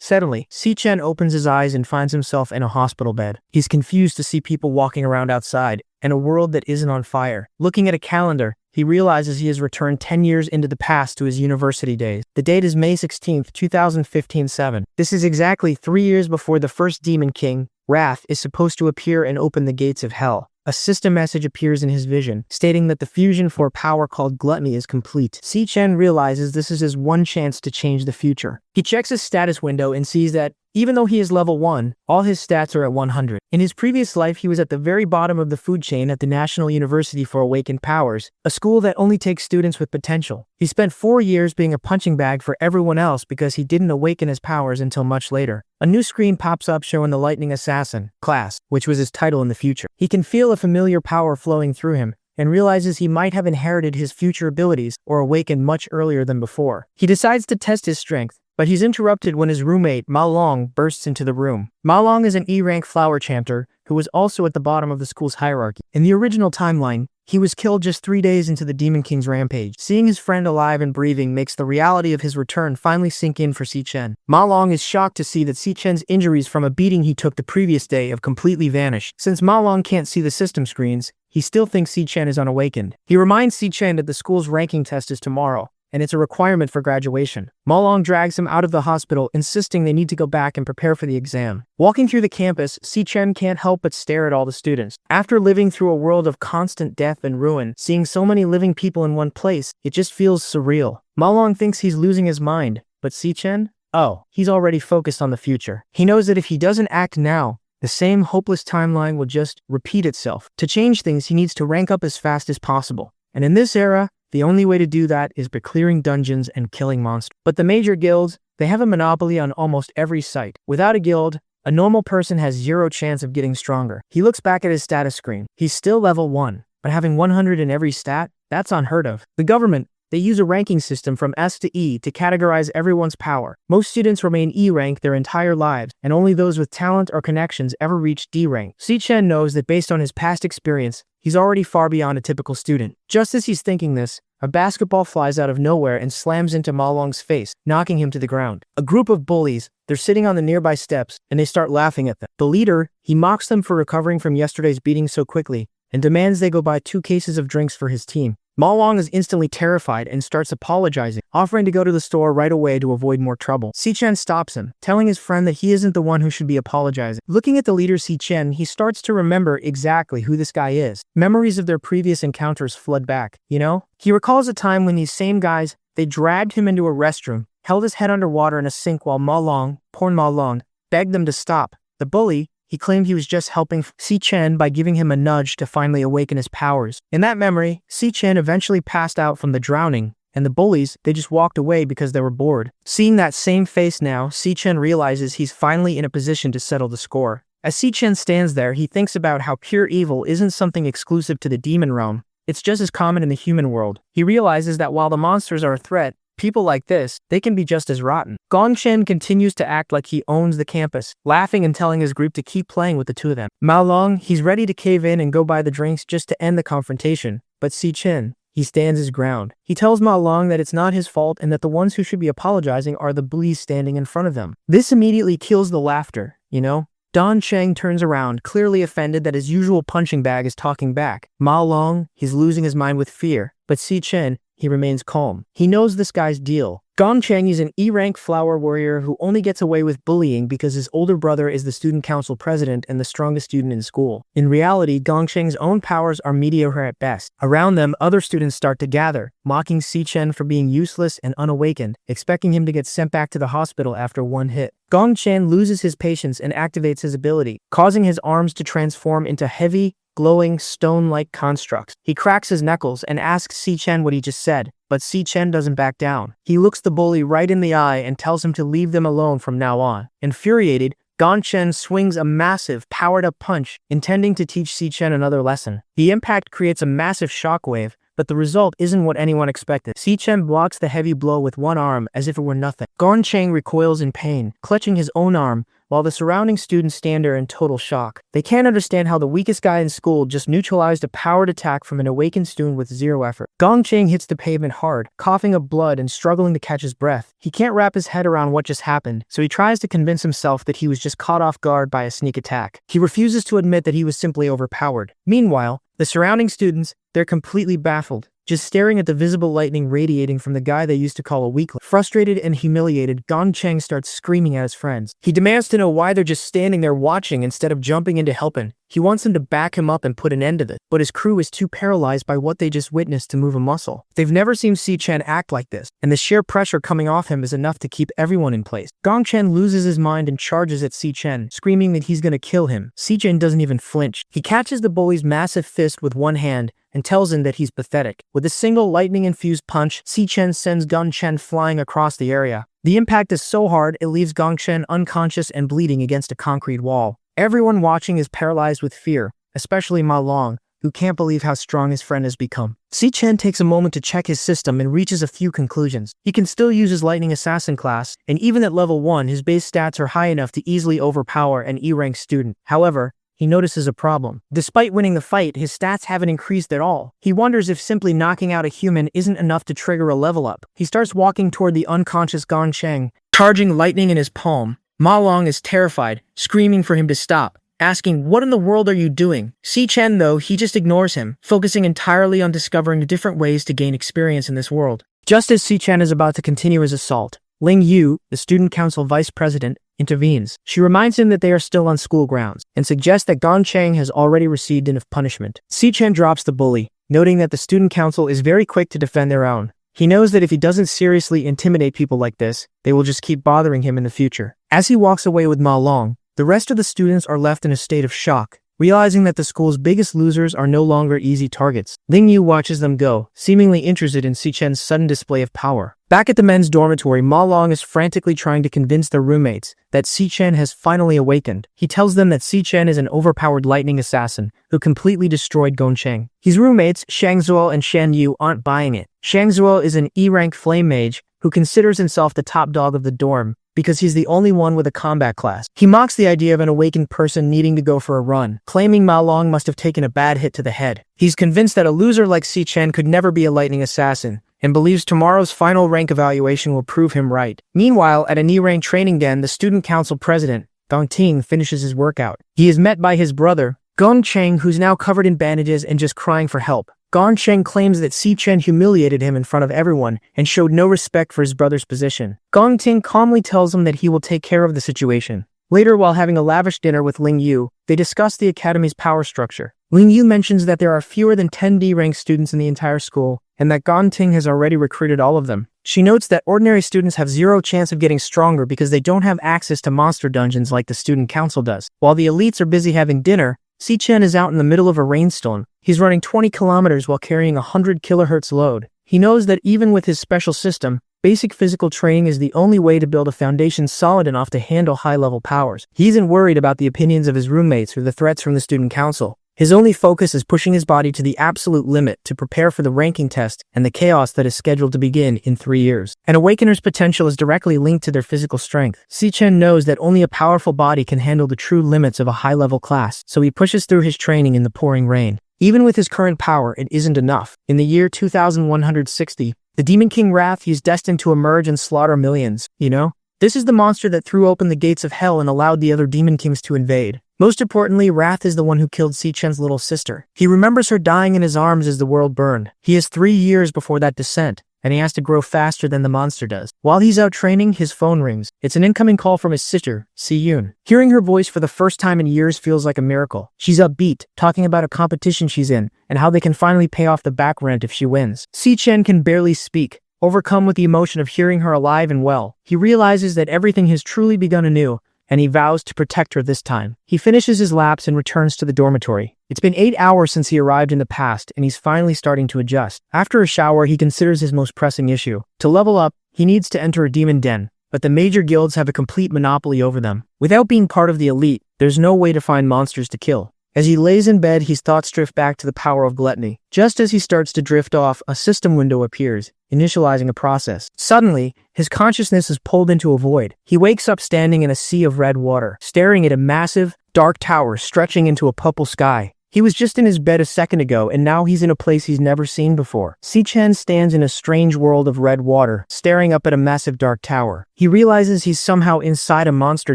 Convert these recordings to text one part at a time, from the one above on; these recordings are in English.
Suddenly, Si-Chen opens his eyes and finds himself in a hospital bed. He's confused to see people walking around outside, and a world that isn't on fire. Looking at a calendar, he realizes he has returned 10 years into the past to his university days. The date is May 16, 2015-7. This is exactly 3 years before the first Demon King, Wrath, is supposed to appear and open the gates of hell. A system message appears in his vision, stating that the fusion for power called gluttony is complete. Si-Chen realizes this is his one chance to change the future. He checks his status window and sees that, even though he is level 1, all his stats are at 100. In his previous life, he was at the very bottom of the food chain at the National University for Awakened Powers, a school that only takes students with potential. He spent 4 years being a punching bag for everyone else because he didn't awaken his powers until much later. A new screen pops up showing the Lightning Assassin, class, which was his title in the future. He can feel a familiar power flowing through him, and realizes he might have inherited his future abilities or awakened much earlier than before. He decides to test his strength, but he's interrupted when his roommate, Ma Long, bursts into the room. Ma Long is an E-rank flower chanter who was also at the bottom of the school's hierarchy. In the original timeline, he was killed just 3 days into the Demon King's rampage. Seeing his friend alive and breathing makes the reality of his return finally sink in for Si-Chen. Ma Long is shocked to see that Si-Chen's injuries from a beating he took the previous day have completely vanished. Since Ma Long can't see the system screens, he still thinks Si-Chen is unawakened. He reminds Si-Chen that the school's ranking test is tomorrow, and it's a requirement for graduation. Ma Long drags him out of the hospital, insisting they need to go back and prepare for the exam. Walking through the campus, Si-Chen can't help but stare at all the students. After living through a world of constant death and ruin, seeing so many living people in one place, it just feels surreal. Ma Long thinks he's losing his mind, but Si-Chen? Oh, he's already focused on the future. He knows that if he doesn't act now, the same hopeless timeline will just repeat itself. To change things, he needs to rank up as fast as possible. And in this era, the only way to do that is by clearing dungeons and killing monsters. But the major guilds, they have a monopoly on almost every site. Without a guild, a normal person has 0 chance of getting stronger. He looks back at his status screen. He's still level 1, but having 100 in every stat, that's unheard of. The government, they use a ranking system from S to E to categorize everyone's power. Most students remain E rank their entire lives, and only those with talent or connections ever reach D rank. Si-Chen knows that based on his past experience, he's already far beyond a typical student. Just as he's thinking this, a basketball flies out of nowhere and slams into Ma Long's face, knocking him to the ground. A group of bullies, they're sitting on the nearby steps, and they start laughing at them. The leader, he mocks them for recovering from yesterday's beating so quickly, and demands they go buy 2 cases of drinks for his team. Ma Long is instantly terrified and starts apologizing, offering to go to the store right away to avoid more trouble. Si-Chen stops him, telling his friend that he isn't the one who should be apologizing. Looking at the leader Si-Chen, he starts to remember exactly who this guy is. Memories of their previous encounters flood back, you know? He recalls a time when these same guys, they dragged him into a restroom, held his head underwater in a sink while Ma Long, poor Ma Long, begged them to stop. The bully, he claimed he was just helping Si-Chen by giving him a nudge to finally awaken his powers. In that memory, Si-Chen eventually passed out from the drowning, and the bullies, they just walked away because they were bored. Seeing that same face now, Si-Chen realizes he's finally in a position to settle the score. As Si-Chen stands there, he thinks about how pure evil isn't something exclusive to the demon realm. It's just as common in the human world. He realizes that while the monsters are a threat, people like this, they can be just as rotten. Gongchen continues to act like he owns the campus, laughing and telling his group to keep playing with the 2 of them. Ma Long, he's ready to cave in and go buy the drinks just to end the confrontation, but Si-Chen, he stands his ground. He tells Ma Long that it's not his fault and that the ones who should be apologizing are the bullies standing in front of them. This immediately kills the laughter, you know? Don Cheng turns around, clearly offended that his usual punching bag is talking back. Ma Long, he's losing his mind with fear, but Si-Chen, he remains calm. He knows this guy's deal. Gongchen is an E-rank flower warrior who only gets away with bullying because his older brother is the student council president and the strongest student in school. In reality, Gongchen's own powers are mediocre at best. Around them, other students start to gather, mocking Si-Chen for being useless and unawakened, expecting him to get sent back to the hospital after 1 hit. Gongchen loses his patience and activates his ability, causing his arms to transform into heavy, glowing, stone-like constructs. He cracks his knuckles and asks Si-Chen what he just said, but Si-Chen doesn't back down. He looks the bully right in the eye and tells him to leave them alone from now on. Infuriated, Gongchen swings a massive, powered-up punch, intending to teach Si-Chen another lesson. The impact creates a massive shockwave, but the result isn't what anyone expected. Si-Chen blocks the heavy blow with one arm as if it were nothing. Gong-Cheng recoils in pain, clutching his own arm, while the surrounding students stand there in total shock. They can't understand how the weakest guy in school just neutralized a powered attack from an awakened student with zero effort. Gong-Cheng hits the pavement hard, coughing up blood and struggling to catch his breath. He can't wrap his head around what just happened, so he tries to convince himself that he was just caught off guard by a sneak attack. He refuses to admit that he was simply overpowered. Meanwhile, the surrounding students, they're completely baffled, just staring at the visible lightning radiating from the guy they used to call a weakling. Frustrated and humiliated, Gong-Cheng starts screaming at his friends. He demands to know why they're just standing there watching instead of jumping in to help him. He wants them to back him up and put an end to this, but his crew is too paralyzed by what they just witnessed to move a muscle. They've never seen Si-Chen act like this, and the sheer pressure coming off him is enough to keep everyone in place. Gong-Chen loses his mind and charges at Si-Chen, screaming that he's gonna kill him. Si-Chen doesn't even flinch. He catches the bully's massive fist with one hand and tells him that he's pathetic. With a single lightning-infused punch, Si-Chen sends Gong-Chen flying across the area. The impact is so hard, it leaves Gong-Chen unconscious and bleeding against a concrete wall. Everyone watching is paralyzed with fear, especially Ma Long, who can't believe how strong his friend has become. Si-Chen takes a moment to check his system and reaches a few conclusions. He can still use his Lightning Assassin class, and even at level 1, his base stats are high enough to easily overpower an E-rank student. However, he notices a problem. Despite winning the fight, his stats haven't increased at all. He wonders if simply knocking out a human isn't enough to trigger a level up. He starts walking toward the unconscious Gong-Cheng, charging lightning in his palm. Ma Long is terrified, screaming for him to stop, asking, "What in the world are you doing?" Si-Chen, though, he just ignores him, focusing entirely on discovering different ways to gain experience in this world. Just as Si-Chen is about to continue his assault, Ling Yu, the student council vice president, intervenes. She reminds him that they are still on school grounds, and suggests that Gong-Cheng has already received enough punishment. Si-Chen drops the bully, noting that the student council is very quick to defend their own. He knows that if he doesn't seriously intimidate people like this, they will just keep bothering him in the future. As he walks away with Ma Long, the rest of the students are left in a state of shock, realizing that the school's biggest losers are no longer easy targets. Ling Yu watches them go, seemingly interested in Si-Chen's sudden display of power. Back at the men's dormitory, Ma Long is frantically trying to convince their roommates that Si-Chen has finally awakened. He tells them that Si-Chen is an overpowered lightning assassin who completely destroyed Gong-Cheng. His roommates, Shang Zuo and Shan Yu, aren't buying it. Shang Zuo is an E-rank flame mage who considers himself the top dog of the dorm because he's the only one with a combat class. He mocks the idea of an awakened person needing to go for a run, claiming Ma Long must have taken a bad hit to the head. He's convinced that a loser like Si-Chen could never be a lightning assassin, and believes tomorrow's final rank evaluation will prove him right. Meanwhile, at an E-rank training den, the student council president, Gong Ting, finishes his workout. He is met by his brother, Gong-Cheng, who's now covered in bandages and just crying for help. Gong-Cheng claims that Si-Chen humiliated him in front of everyone and showed no respect for his brother's position. Gong Ting calmly tells him that he will take care of the situation. Later, while having a lavish dinner with Ling Yu, they discuss the academy's power structure. Ling Yu mentions that there are fewer than 10 D-rank students in the entire school, and that Gong Ting has already recruited all of them. She notes that ordinary students have zero chance of getting stronger because they don't have access to monster dungeons like the student council does. While the elites are busy having dinner, Si-Chen is out in the middle of a rainstorm. He's running 20 kilometers while carrying a 100 kilohertz load. He knows that even with his special system, basic physical training is the only way to build a foundation solid enough to handle high-level powers. He isn't worried about the opinions of his roommates or the threats from the student council. His only focus is pushing his body to the absolute limit to prepare for the ranking test and the chaos that is scheduled to begin in 3 years. An awakener's potential is directly linked to their physical strength. Si-Chen knows that only a powerful body can handle the true limits of a high-level class, so he pushes through his training in the pouring rain. Even with his current power, it isn't enough. In the year 2160, the Demon King Wrath is destined to emerge and slaughter millions, This is the monster that threw open the gates of hell and allowed the other Demon Kings to invade. Most importantly, Wrath is the one who killed Si-Chen's little sister. He remembers her dying in his arms as the world burned. He has 3 years before that descent, and he has to grow faster than the monster does. While he's out training, his phone rings. It's an incoming call from his sister, Si-Yoon. Hearing her voice for the first time in years feels like a miracle. She's upbeat, talking about a competition she's in, and how they can finally pay off the back rent if she wins. Si-Chen can barely speak. Overcome with the emotion of hearing her alive and well, he realizes that everything has truly begun anew, and he vows to protect her this time. He finishes his laps and returns to the dormitory. It's been 8 hours since he arrived in the past, and he's finally starting to adjust. After a shower, he considers his most pressing issue. To level up, he needs to enter a demon den, but the major guilds have a complete monopoly over them. Without being part of the elite, there's no way to find monsters to kill. As he lays in bed, his thoughts drift back to the power of gluttony. Just as he starts to drift off, a system window appears, initializing a process. Suddenly, his consciousness is pulled into a void. He wakes up standing in a sea of red water, staring at a massive, dark tower stretching into a purple sky. He was just in his bed a second ago, and now he's in a place he's never seen before. Si-Chen stands in a strange world of red water, staring up at a massive dark tower. He realizes he's somehow inside a monster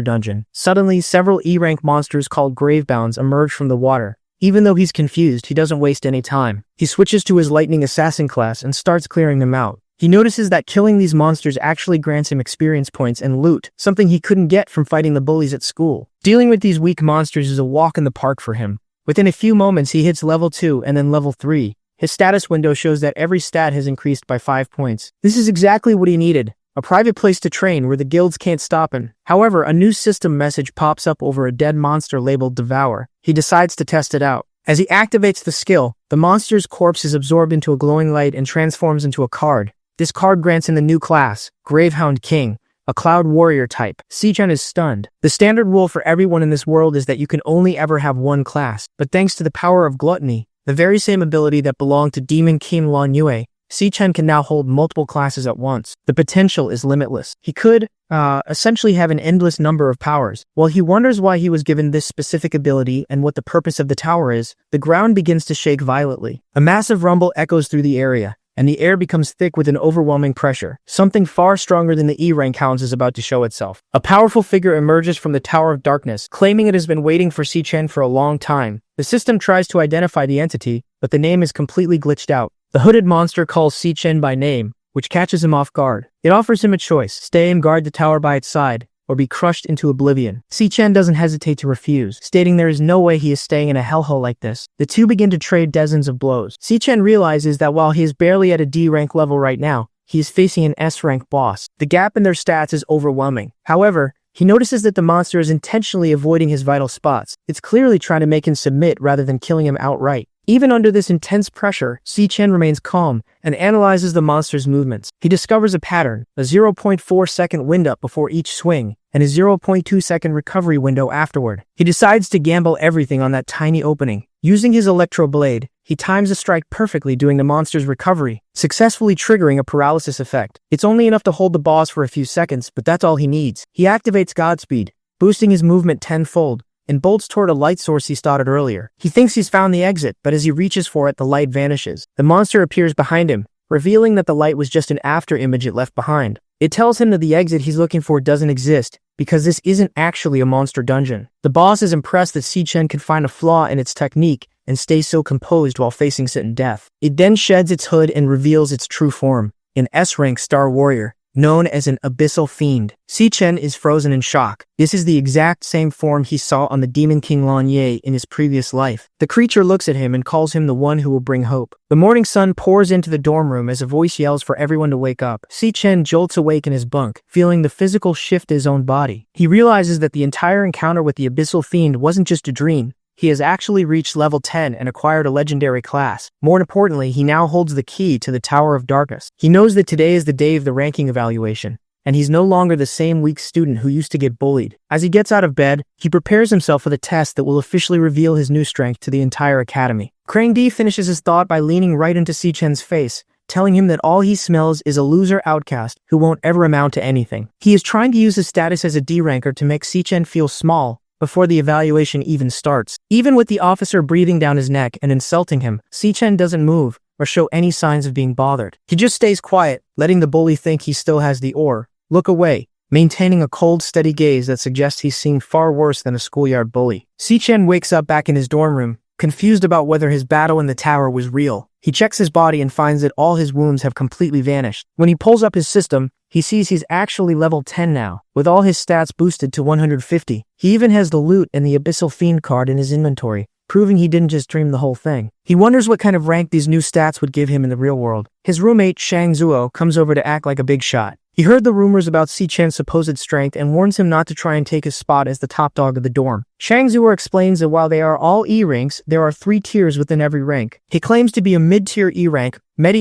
dungeon. Suddenly, several E-rank monsters called Gravebounds emerge from the water. Even though he's confused, he doesn't waste any time. He switches to his Lightning Assassin class and starts clearing them out. He notices that killing these monsters actually grants him experience points and loot, something he couldn't get from fighting the bullies at school. Dealing with these weak monsters is a walk in the park for him. Within a few moments, he hits level 2 and then level 3. His status window shows that every stat has increased by 5 points. This is exactly what he needed, a private place to train where the guilds can't stop him. However, a new system message pops up over a dead monster labeled Devourer. He decides to test it out. As he activates the skill, the monster's corpse is absorbed into a glowing light and transforms into a card. This card grants him the new class, Gravehound King, a cloud warrior type. Si-Chen is stunned. The standard rule for everyone in this world is that you can only ever have one class, but thanks to the power of gluttony, the very same ability that belonged to Demon King Lan Yue, Si-Chen can now hold multiple classes at once. The potential is limitless. He could, essentially have an endless number of powers. While he wonders why he was given this specific ability and what the purpose of the tower is, the ground begins to shake violently. A massive rumble echoes through the area, and the air becomes thick with an overwhelming pressure. Something far stronger than the E-rank hounds is about to show itself. A powerful figure emerges from the Tower of Darkness, claiming it has been waiting for Si-Chen for a long time. The system tries to identify the entity, but the name is completely glitched out. The hooded monster calls Si-Chen by name, which catches him off guard. It offers him a choice: stay and guard the tower by its side, or be crushed into oblivion. Si-Chen doesn't hesitate to refuse, stating there is no way he is staying in a hellhole like this. The two begin to trade dozens of blows. Si-Chen realizes that while he is barely at a D-rank level right now, he is facing an S-rank boss. The gap in their stats is overwhelming. However, he notices that the monster is intentionally avoiding his vital spots. It's clearly trying to make him submit rather than killing him outright. Even under this intense pressure, Si-Chen remains calm and analyzes the monster's movements. He discovers a pattern, a 0.4 second wind-up before each swing, and a 0.2 second recovery window afterward. He decides to gamble everything on that tiny opening. Using his electro blade, he times a strike perfectly during the monster's recovery, successfully triggering a paralysis effect. It's only enough to hold the boss for a few seconds, but that's all he needs. He activates Godspeed, boosting his movement tenfold, and bolts toward a light source he spotted earlier. He thinks he's found the exit, but as he reaches for it, the light vanishes. The monster appears behind him, revealing that the light was just an after image it left behind. It tells him that the exit he's looking for doesn't exist, because this isn't actually a monster dungeon. The boss is impressed that Si-Chen can find a flaw in its technique and stay so composed while facing certain death. It then sheds its hood and reveals its true form, an S-rank star warrior, known as an abyssal fiend. Si-Chen is frozen in shock. This is the exact same form he saw on the Demon King Lan Yue in his previous life. The creature looks at him and calls him the one who will bring hope. The morning sun pours into the dorm room as a voice yells for everyone to wake up. Si-Chen jolts awake in his bunk, feeling the physical shift in his own body. He realizes that the entire encounter with the abyssal fiend wasn't just a dream. He has actually reached level 10 and acquired a legendary class. More importantly, he now holds the key to the Tower of Darkness. He knows that today is the day of the ranking evaluation, and he's no longer the same weak student who used to get bullied. As he gets out of bed, he prepares himself for the test that will officially reveal his new strength to the entire academy. Krang Di finishes his thought by leaning right into Si-Chen's face, telling him that all he smells is a loser outcast who won't ever amount to anything. He is trying to use his status as a D-ranker to make Si-Chen feel small before the evaluation even starts. Even with the officer breathing down his neck and insulting him, Si-Chen doesn't move or show any signs of being bothered. He just stays quiet, letting the bully think he still has the look away, maintaining a cold, steady gaze that suggests he's seen far worse than a schoolyard bully. Si-Chen wakes up back in his dorm room, confused about whether his battle in the tower was real. He checks his body and finds that all his wounds have completely vanished. When he pulls up his system, he sees he's actually level 10 now, with all his stats boosted to 150. He even has the loot and the Abyssal Fiend card in his inventory, proving he didn't just dream the whole thing. He wonders what kind of rank these new stats would give him in the real world. His roommate, Shang Zuo, comes over to act like a big shot. He heard the rumors about Si-Chen's supposed strength and warns him not to try and take his spot as the top dog of the dorm. Shangzhuer explains that while they are all E ranks, there are 3 tiers within every rank. He claims to be a mid-tier E rank,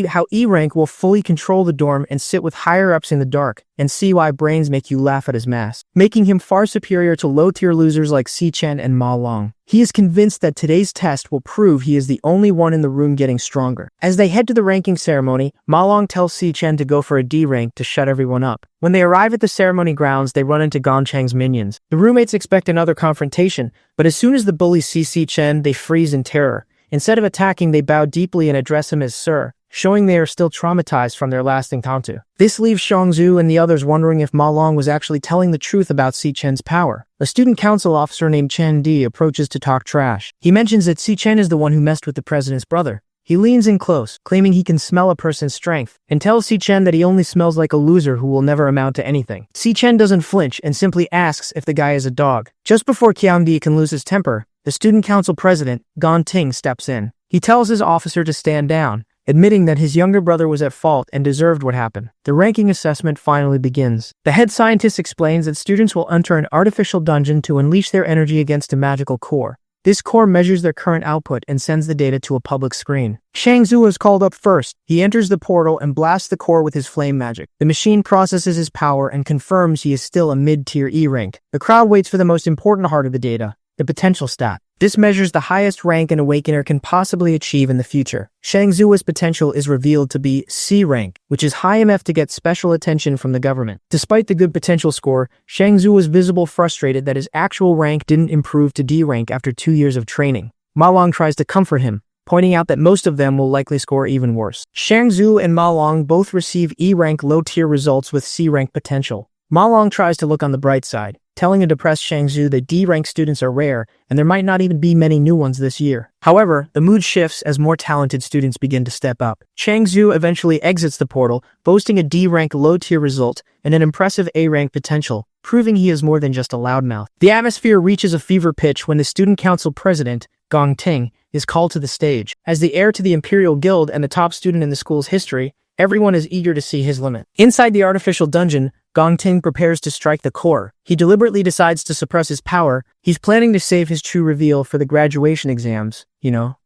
how E rank will fully control the dorm and sit with higher-ups in the dark, and see why brains make you laugh at his mask, making him far superior to low-tier losers like Si Chen and Ma Long. He is convinced that today's test will prove he is the only one in the room getting stronger. As they head to the ranking ceremony, Ma Long tells Si Chen to go for a D rank to shut everyone up. When they arrive at the ceremony grounds, they run into Gong Cheng's minions. The roommates expect another confrontation, but as soon as the bullies see Si Chen, they freeze in terror. Instead of attacking, they bow deeply and address him as Sir, showing they are still traumatized from their last encounter. This leaves Shangzhu and the others wondering if Ma Long was actually telling the truth about Si Chen's power. A student council officer named Chen Di approaches to talk trash. He mentions that Si Chen is the one who messed with the president's brother. He leans in close, claiming he can smell a person's strength, and tells Si Chen that he only smells like a loser who will never amount to anything. Si Chen doesn't flinch and simply asks if the guy is a dog. Just before Qiang Di can lose his temper, the student council president, Gong Ting, steps in. He tells his officer to stand down, admitting that his younger brother was at fault and deserved what happened. The ranking assessment finally begins. The head scientist explains that students will enter an artificial dungeon to unleash their energy against a magical core. This core measures their current output and sends the data to a public screen. Shangzhu is called up first. He enters the portal and blasts the core with his flame magic. The machine processes his power and confirms he is still a mid-tier E rank. The crowd waits for the most important part of the data, the potential stat. This measures the highest rank an awakener can possibly achieve in the future. Shangzhu's potential is revealed to be C rank, which is high enough to get special attention from the government. Despite the good potential score, Shangzhu was visibly frustrated that his actual rank didn't improve to D rank after 2 years of training. Ma Long tries to comfort him, pointing out that most of them will likely score even worse. Shangzhu and Ma Long both receive E rank low-tier results with C rank potential. Ma Long tries to look on the bright side, telling a depressed Shangzhu that D-rank students are rare and there might not even be many new ones this year. However, the mood shifts as more talented students begin to step up. Shangzhu eventually exits the portal, boasting a D-rank low-tier result and an impressive A-rank potential, proving he is more than just a loudmouth. The atmosphere reaches a fever pitch when the student council president, Gong Ting, is called to the stage. As the heir to the Imperial Guild and the top student in the school's history, everyone is eager to see his limit. Inside the artificial dungeon, Gong Ting prepares to strike the core. He deliberately decides to suppress his power. He's planning to save his true reveal for the graduation exams,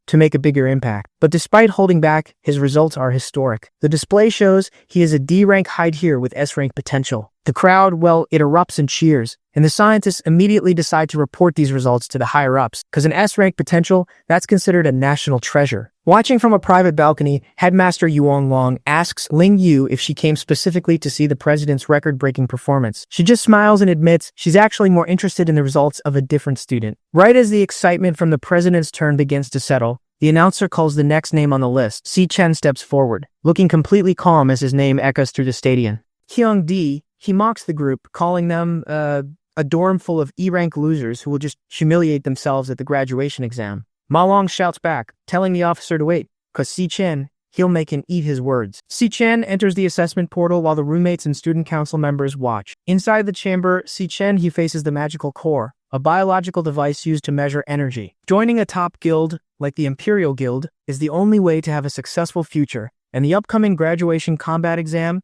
to make a bigger impact. But despite holding back, his results are historic. The display shows he is a D-rank high tier with S-rank potential. The crowd, it erupts in cheers, and the scientists immediately decide to report these results to the higher-ups, because an S-rank potential, that's considered a national treasure. Watching from a private balcony, Headmaster Yuan Long asks Ling Yu if she came specifically to see the president's record-breaking performance. She just smiles and admits she's actually more interested in the results of a different student. Right as the excitement from the president's turn begins to settle, the announcer calls the next name on the list. Si Chen steps forward, looking completely calm as his name echoes through the stadium. Qiang Di, he mocks the group, calling them, a dorm full of E-rank losers who will just humiliate themselves at the graduation exam. Ma Long shouts back, telling the officer to wait, cause Si Chen, he'll make him eat his words. Si Chen enters the assessment portal while the roommates and student council members watch. Inside the chamber, Si Chen, he faces the magical core, a biological device used to measure energy. Joining a top guild, like the Imperial Guild, is the only way to have a successful future, and the upcoming graduation combat exam,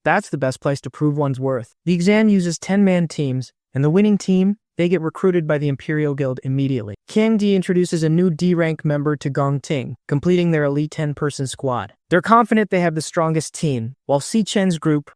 that's the best place to prove one's worth. The exam uses 10-man teams, and the winning team, they get recruited by the Imperial Guild immediately. Qiang Di introduces a new D-rank member to Gong Ting, completing their elite 10-person squad. They're confident they have the strongest team, while Si Chen's group,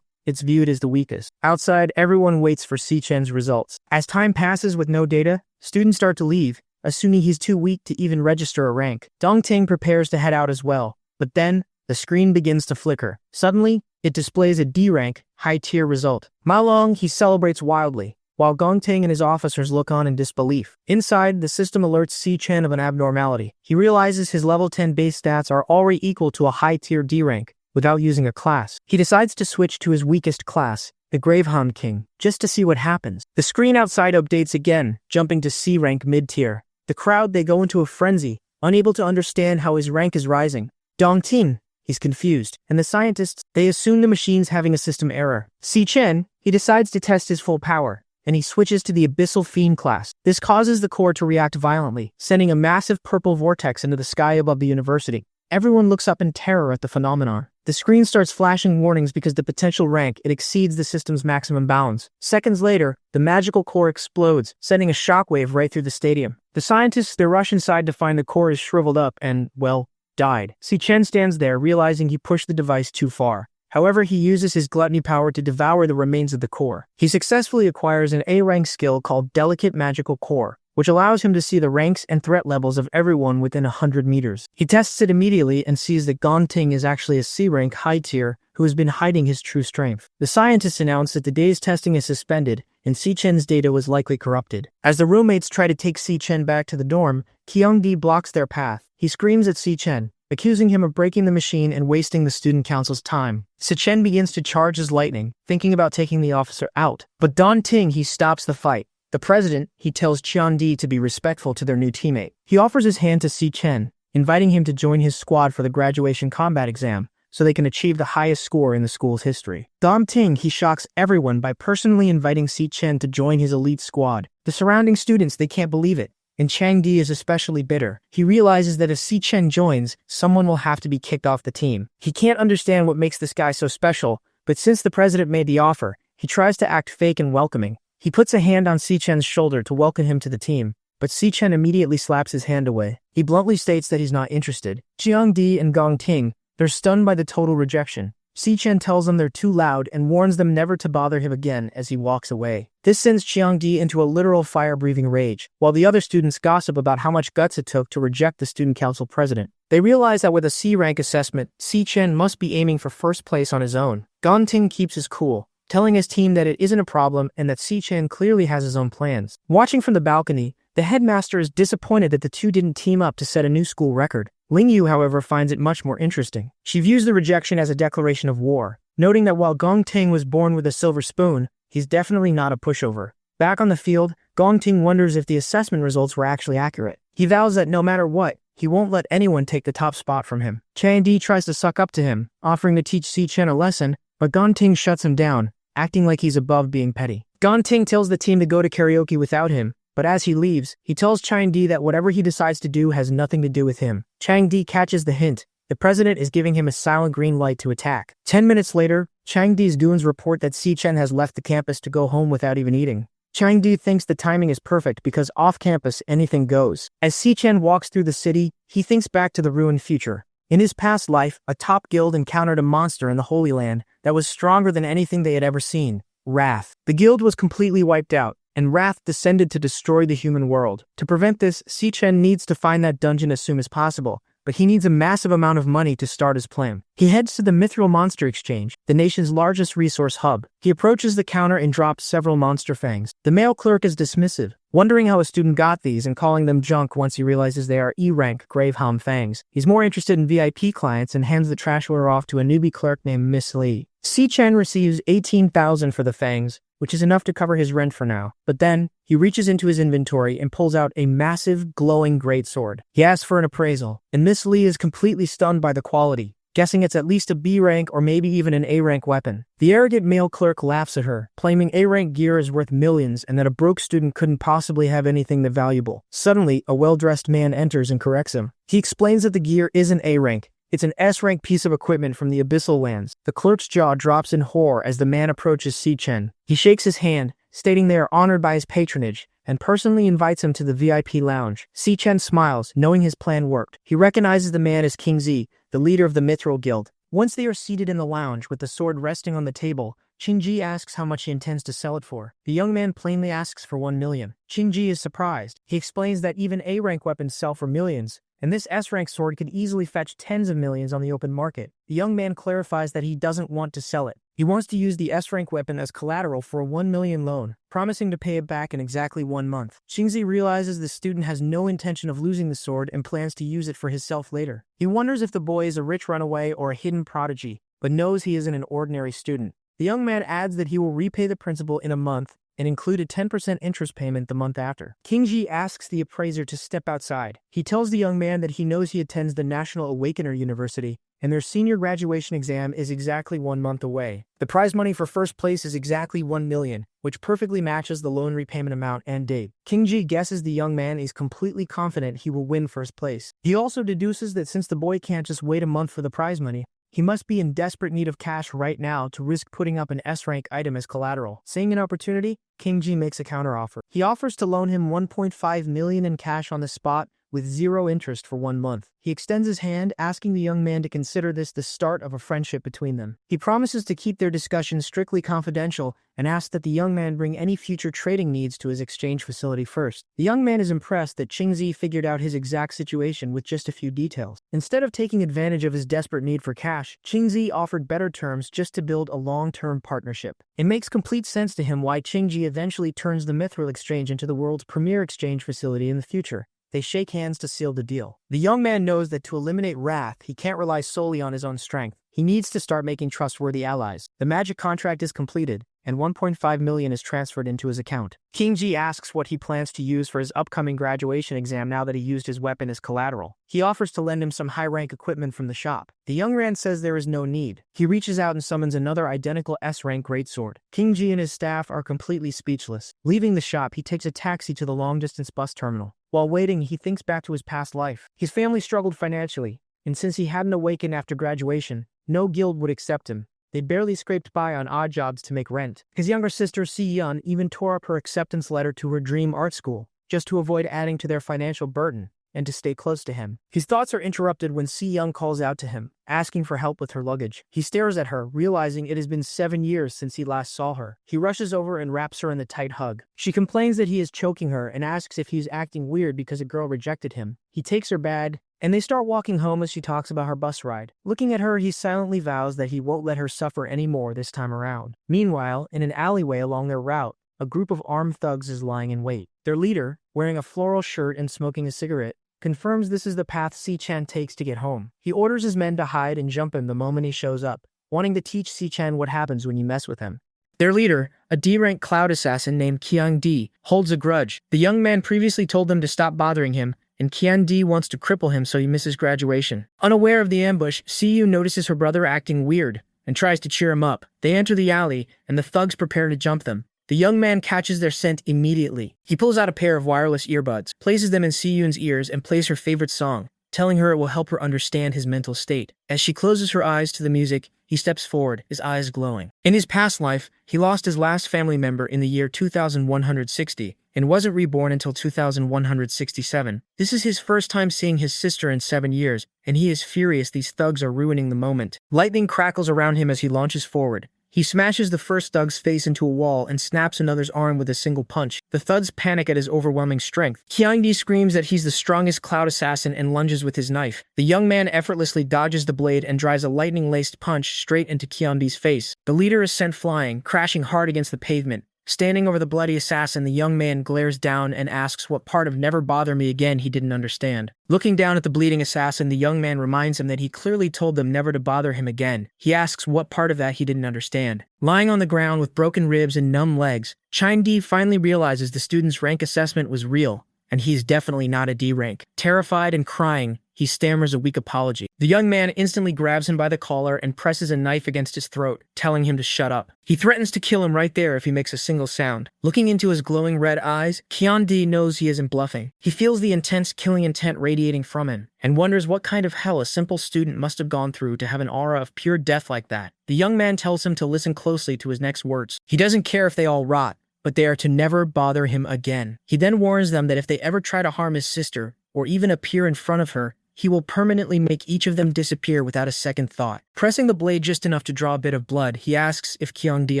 it's viewed as the weakest. Outside, everyone waits for Si Chen's results. As time passes with no data, students start to leave, assuming he's too weak to even register a rank. Gong Ting prepares to head out as well, but then, the screen begins to flicker. Suddenly, it displays a D-rank, high-tier result. Ma Long, he celebrates wildly, while Gong Ting and his officers look on in disbelief. Inside, the system alerts Si Chen of an abnormality. He realizes his level 10 base stats are already equal to a high-tier D-rank, without using a class. He decides to switch to his weakest class, the Gravehound King, just to see what happens. The screen outside updates again, jumping to C-rank mid-tier. The crowd, they go into a frenzy, unable to understand how his rank is rising. Gong Ting, he's confused, and the scientists, they assume the machine's having a system error. Si Chen, he decides to test his full power, and he switches to the Abyssal Fiend class. This causes the core to react violently, sending a massive purple vortex into the sky above the university. Everyone looks up in terror at the phenomenon. The screen starts flashing warnings because the potential rank it exceeds the system's maximum bounds. Seconds later, the magical core explodes, sending a shockwave right through the stadium. The scientists they rush inside to find the core is shriveled up and, well, died. Si-Chen stands there, realizing he pushed the device too far. However, he uses his gluttony power to devour the remains of the core. He successfully acquires an A-rank skill called Delicate Magical Core, which allows him to see the ranks and threat levels of everyone within 100 meters. He tests it immediately and sees that Gong Ting is actually a C-rank high tier who has been hiding his true strength. The scientists announce that the day's testing is suspended and Si-Chen's data was likely corrupted. As the roommates try to take Si-Chen back to the dorm, Kyung-di blocks their path. He screams at Si-Chen, accusing him of breaking the machine and wasting the student council's time. Si-Chen begins to charge as lightning, thinking about taking the officer out. But Gong Ting, he stops the fight. The president, he tells Cheon-di to be respectful to their new teammate. He offers his hand to Si-Chen, inviting him to join his squad for the graduation combat exam, so they can achieve the highest score in the school's history. Gong Ting, he shocks everyone by personally inviting Si-Chen to join his elite squad. The surrounding students, they can't believe it. And Chang-di is especially bitter. He realizes that if Si-Chen joins, someone will have to be kicked off the team. He can't understand what makes this guy so special, but since the president made the offer, he tries to act fake and welcoming. He puts a hand on Si-Chen's shoulder to welcome him to the team, but Si-Chen immediately slaps his hand away. He bluntly states that he's not interested. Cheong-di and Gong Ting, they're stunned by the total rejection. Si-Chen tells them they're too loud and warns them never to bother him again as he walks away. This sends Cheong-di into a literal fire-breathing rage, while the other students gossip about how much guts it took to reject the student council president. They realize that with a C-rank assessment, Si-Chen must be aiming for first place on his own. Gong Ting keeps his cool, telling his team that it isn't a problem and that Si-Chen clearly has his own plans. Watching from the balcony, the headmaster is disappointed that the two didn't team up to set a new school record. Ling Yu, however, finds it much more interesting. She views the rejection as a declaration of war, noting that while Gong Ting was born with a silver spoon, he's definitely not a pushover. Back on the field, Gong Ting wonders if the assessment results were actually accurate. He vows that no matter what, he won't let anyone take the top spot from him. Chang-di tries to suck up to him, offering to teach Si-Chen a lesson, but Gong Ting shuts him down, acting like he's above being petty. Gong Ting tells the team to go to karaoke without him, but as he leaves, he tells Chang-di that whatever he decides to do has nothing to do with him. Chang-di catches the hint. The president is giving him a silent green light to attack. 10 minutes later, Chang-di's goons report that Si-Chen has left the campus to go home without even eating. Chang-di thinks the timing is perfect because off-campus anything goes. As Si-Chen walks through the city, he thinks back to the ruined future. In his past life, a top guild encountered a monster in the Holy Land that was stronger than anything they had ever seen. Wrath. The guild was completely wiped out, and Wrath descended to destroy the human world. To prevent this, Si-Chen needs to find that dungeon as soon as possible, but he needs a massive amount of money to start his plan. He heads to the Mithril Monster Exchange, the nation's largest resource hub. He approaches the counter and drops several monster fangs. The male clerk is dismissive, wondering how a student got these and calling them junk once he realizes they are E-rank Gravehelm fangs. He's more interested in VIP clients and hands the trash order off to a newbie clerk named Miss Lee. Si-Chen receives 18,000 for the fangs, which is enough to cover his rent for now. But then, he reaches into his inventory and pulls out a massive, glowing greatsword. He asks for an appraisal, and Miss Lee is completely stunned by the quality, guessing it's at least a B-rank or maybe even an A-rank weapon. The arrogant male clerk laughs at her, claiming A-rank gear is worth millions and that a broke student couldn't possibly have anything that valuable. Suddenly, a well-dressed man enters and corrects him. He explains that the gear isn't A-rank. It's an S-rank piece of equipment from the Abyssal Lands. The clerk's jaw drops in horror as the man approaches Si-Chen. He shakes his hand, stating they are honored by his patronage, and personally invites him to the VIP lounge. Si-Chen smiles, knowing his plan worked. He recognizes the man as King Zi, the leader of the Mithril Guild. Once they are seated in the lounge with the sword resting on the table, Qingji asks how much he intends to sell it for. The young man plainly asks for 1 million. Qingji is surprised. He explains that even A-rank weapons sell for millions, and this S-rank sword could easily fetch tens of millions on the open market. The young man clarifies that he doesn't want to sell it. He wants to use the S-rank weapon as collateral for a 1 million loan, promising to pay it back in exactly 1 month. Qingzi realizes the student has no intention of losing the sword and plans to use it for himself later. He wonders if the boy is a rich runaway or a hidden prodigy, but knows he isn't an ordinary student. The young man adds that he will repay the principal in a month and include a 10% interest payment the month after. Qingji asks the appraiser to step outside. He tells the young man that he knows he attends the National Awakener University, and their senior graduation exam is exactly 1 month away. The prize money for first place is exactly 1 million, which perfectly matches the loan repayment amount and date. Qingji guesses the young man is completely confident he will win first place. He also deduces that since the boy can't just wait a month for the prize money, He must be in desperate need of cash right now to risk putting up an S-rank item as collateral. Seeing an opportunity, King Ji makes a counteroffer. He offers to loan him 1.5 million in cash on the spot with 0 interest for 1 month. He extends his hand, asking the young man to consider this the start of a friendship between them. He promises to keep their discussions strictly confidential and asks that the young man bring any future trading needs to his exchange facility first. The young man is impressed that Qingzi figured out his exact situation with just a few details. Instead of taking advantage of his desperate need for cash, Qingzi offered better terms just to build a long-term partnership. It makes complete sense to him why Qingji eventually turns the Mithril Exchange into the world's premier exchange facility in the future. They shake hands to seal the deal. The young man knows that to eliminate Wrath, he can't rely solely on his own strength. He needs to start making trustworthy allies. The magic contract is completed, and 1.5 million is transferred into his account. King Ji asks what he plans to use for his upcoming graduation exam now that he used his weapon as collateral. He offers to lend him some high-rank equipment from the shop. The young man says there is no need. He reaches out and summons another identical S-rank greatsword. King Ji and his staff are completely speechless. Leaving the shop, he takes a taxi to the long-distance bus terminal. While waiting, he thinks back to his past life. His family struggled financially, and since he hadn't awakened after graduation, no guild would accept him. They barely scraped by on odd jobs to make rent. His younger sister, Si-Yun, even tore up her acceptance letter to her dream art school, just to avoid adding to their financial burden and to stay close to him. His thoughts are interrupted when Si-Young calls out to him, asking for help with her luggage. He stares at her, realizing it has been 7 years since he last saw her. He rushes over and wraps her in a tight hug. She complains that he is choking her and asks if he's acting weird because a girl rejected him. He takes her bag, and they start walking home as she talks about her bus ride. Looking at her, he silently vows that he won't let her suffer anymore this time around. Meanwhile, in an alleyway along their route, a group of armed thugs is lying in wait. Their leader, wearing a floral shirt and smoking a cigarette, confirms this is the path Si-Chan takes to get home. He orders his men to hide and jump him the moment he shows up, wanting to teach Si-Chan what happens when you mess with him. Their leader, a D-rank cloud assassin named Qiang-Di, holds a grudge. The young man previously told them to stop bothering him, and Qiang-Di wants to cripple him so he misses graduation. Unaware of the ambush, Si-Yu notices her brother acting weird and tries to cheer him up. They enter the alley, and the thugs prepare to jump them. The young man catches their scent immediately. He pulls out a pair of wireless earbuds, places them in Si-Yun's ears, and plays her favorite song, telling her it will help her understand his mental state. As she closes her eyes to the music, he steps forward, his eyes glowing. In his past life, he lost his last family member in the year 2160 and wasn't reborn until 2167. This is his first time seeing his sister in 7 years, and he is furious these thugs are ruining the moment. Lightning crackles around him as he launches forward. He smashes the first thug's face into a wall and snaps another's arm with a single punch. The thugs panic at his overwhelming strength. Qiang-Di screams that he's the strongest cloud assassin and lunges with his knife. The young man effortlessly dodges the blade and drives a lightning-laced punch straight into Qiang-Di's face. The leader is sent flying, crashing hard against the pavement. Standing over the bloody assassin, the young man glares down and asks what part of "never bother me again" he didn't understand. Looking down at the bleeding assassin, the young man reminds him that he clearly told them never to bother him again. He asks what part of that he didn't understand. Lying on the ground with broken ribs and numb legs, Qiang-Di finally realizes the student's rank assessment was real, and he is definitely not a D rank. Terrified and crying, he stammers a weak apology. The young man instantly grabs him by the collar and presses a knife against his throat, telling him to shut up. He threatens to kill him right there if he makes a single sound. Looking into his glowing red eyes, Qiang-Di knows he isn't bluffing. He feels the intense killing intent radiating from him, and wonders what kind of hell a simple student must have gone through to have an aura of pure death like that. The young man tells him to listen closely to his next words. He doesn't care if they all rot, but they are to never bother him again. He then warns them that if they ever try to harm his sister, or even appear in front of her, he will permanently make each of them disappear without a second thought. Pressing the blade just enough to draw a bit of blood, he asks if Qiang-Di